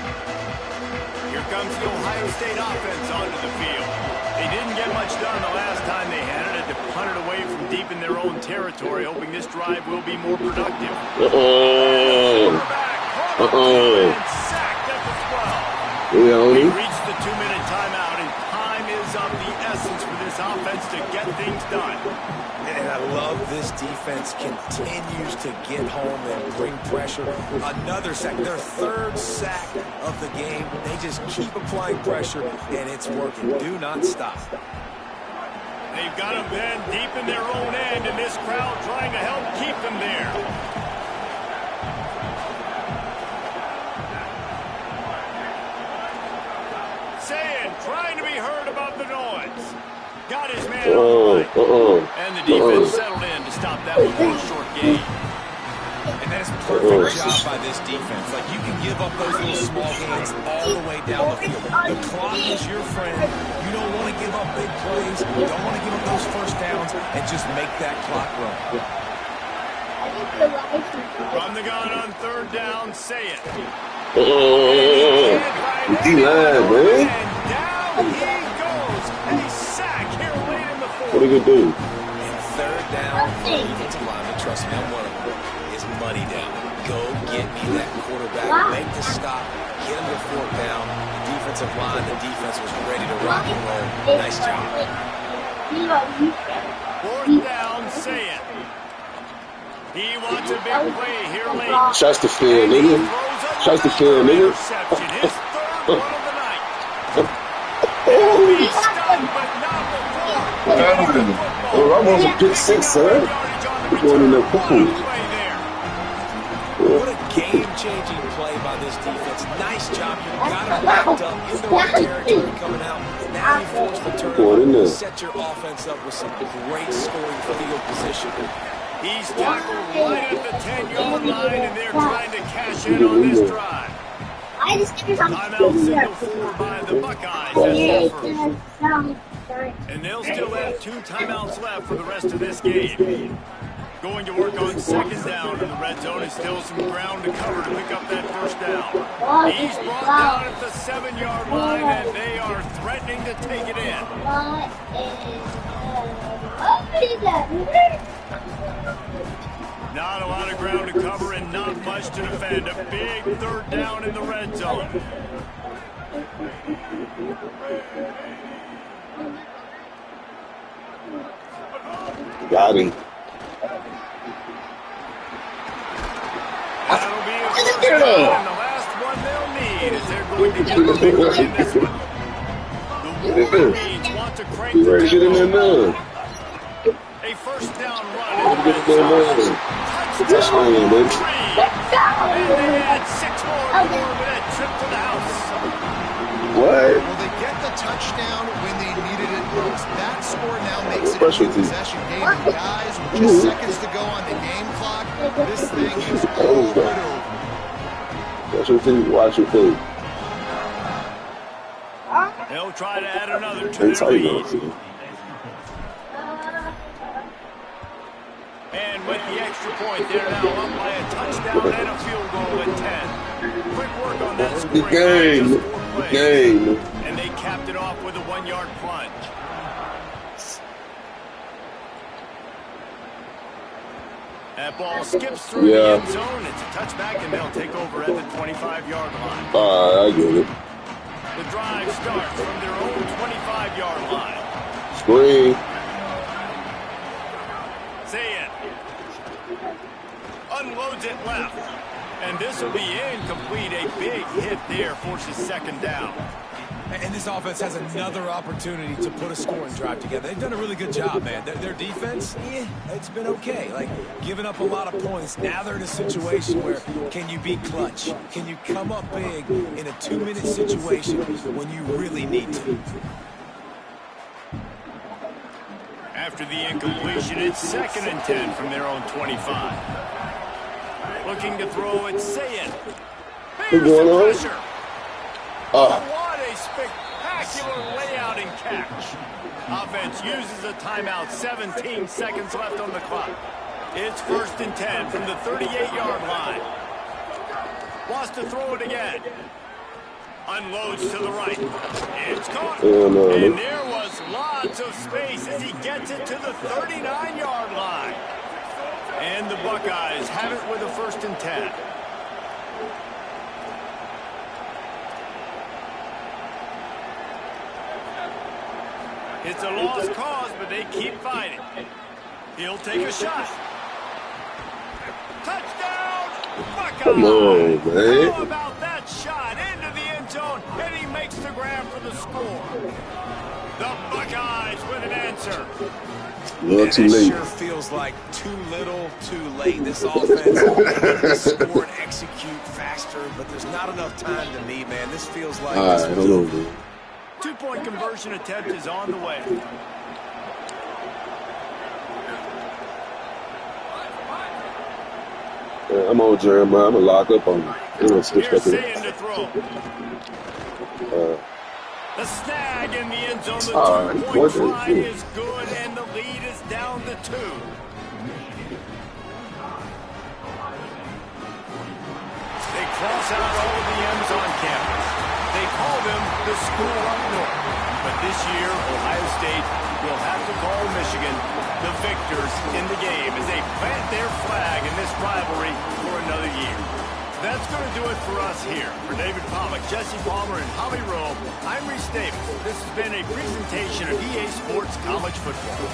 Speaker 1: Here comes the Ohio State offense onto the field. They didn't get much done the last time they had it. Had to punt it away from deep in their own territory, hoping this drive will be more productive. Sacked at the 12. We reached the 2-minute timeout, and time is of the essence for this offense to get things done.
Speaker 2: And I love this defense continues to get home and bring pressure. Another sack, their third sack of the game. They just keep applying pressure, and it's working. Do not stop.
Speaker 1: They've got them then deep in their own end, and this crowd trying to help keep them there. Saying, trying to be heard about the noise. Got his man on the line. And the defense settled in to stop that one for a short gain.
Speaker 2: And that is a perfect job by this defense. Like, you can give up those little small gains all the way down the field. The clock is your friend. You don't want to give up big plays. You don't want to give up those first downs and just make that clock run.
Speaker 1: From the gun on third down, say it.
Speaker 4: D-line, man.
Speaker 1: And down he goes. A sack here late in the fourth.
Speaker 4: What are you going to do?
Speaker 2: And third down, defensive lineman, trust me, I'm one of them, is money down. Go get me that quarterback, make the stop, get him to fourth down. The defensive line, the defense was ready to rock and roll. Nice job.
Speaker 1: Fourth down, say it. He wants a big play here late.
Speaker 4: Chesterfield, nigga. Chesterfield, nigga.
Speaker 1: His third one of the night. He's stunned, but not before.
Speaker 4: Oh, I want a pick six, son. We're going in there cuckoo.
Speaker 2: What a Game-changing play by this defense. Nice job. You got them locked up in the right territory coming out. Now you force the turnover. Set your offense up with some great scoring field position.
Speaker 1: He's tackled right at the 10-yard line, and they're trying to cash in on this drive. Timeout signal forward by the Buckeyes. That's their first. And they'll still have 2 timeouts left for the rest of this game. Going to work on second down in the red zone, and still some ground to cover to pick up that first down. He's brought down at the 7-yard line, and they are threatening to take it in. Not a lot of ground to cover and not much to defend. A big third down in the red zone.
Speaker 4: Got him.
Speaker 1: That'll be a first down, and the last one they'll need is they're going to get the big one in this one. The Wolverines want to crank the tempo. A first down run in the red zone. Touchdown, 3. And they had 6 more before with that trip to the house.
Speaker 4: What?
Speaker 3: Well, they get the touchdown when they needed it most. That score now makes it a two-possession game. And guys, with just seconds to go on the game clock, this thing is all but over.
Speaker 4: Special teams, watch your play.
Speaker 1: They'll try to add another to their lead. And with the extra point, they're now up by a touchdown and a field goal at 10. Quick work on that scoring
Speaker 4: Good game.
Speaker 1: And they capped it off with a 1-yard plunge. That ball skips through the end zone. It's a touchback, and they'll take over at the 25-yard line.
Speaker 4: I get it.
Speaker 1: The drive starts from their own 25-yard line.
Speaker 4: Screen.
Speaker 1: Zayn unloads it left. And this will be incomplete. A big hit there forces second down.
Speaker 2: And this offense has another opportunity to put a scoring drive together. They've done a really good job, man. Their defense, it's been okay. Like, giving up a lot of points. Now they're in a situation where can you be clutch? Can you come up big in a 2-minute situation when you really need to?
Speaker 1: After the incompletion, it's 2nd and 10 from their own 25. Looking to throw it, Sayed. Here's the pressure. What a spectacular layout and catch. Offense uses a timeout. 17 seconds left on the clock. It's 1st and 10 from the 38-yard line. Wants to throw it again. Unloads to the right. It's caught. And there was lots of space as he gets it to the 39-yard line. And the Buckeyes have it with a 1st and 10. It's a lost cause, but they keep fighting. He'll take a shot. Touchdown, Buckeyes!
Speaker 4: Come on, man.
Speaker 1: How about that shot into the end zone, and he makes the grab for the score. The Buckeyes with an answer.
Speaker 4: Too late.
Speaker 2: Sure feels like too little, too late. This offense can score and execute faster, but there's not enough time to me, man. This feels like
Speaker 4: All right, hold on, man.
Speaker 1: 2-point conversion attempt is on the way.
Speaker 4: I'm on Jeremiah. I'm going to lock up on him.
Speaker 1: Here's Saying to throw. The snag in the end zone. The 2-point try is good, and the lead is down to 2. They cross out all of the M's on campus. They call them the school up north. But this year, Ohio State will have to call Michigan the victors in the game as they plant their flag in this rivalry for another year. That's going to do it for us here. For David Pollack, Jesse Palmer, and Holly Rowe, I'm Reese Davis. This has been a presentation of EA Sports College Football.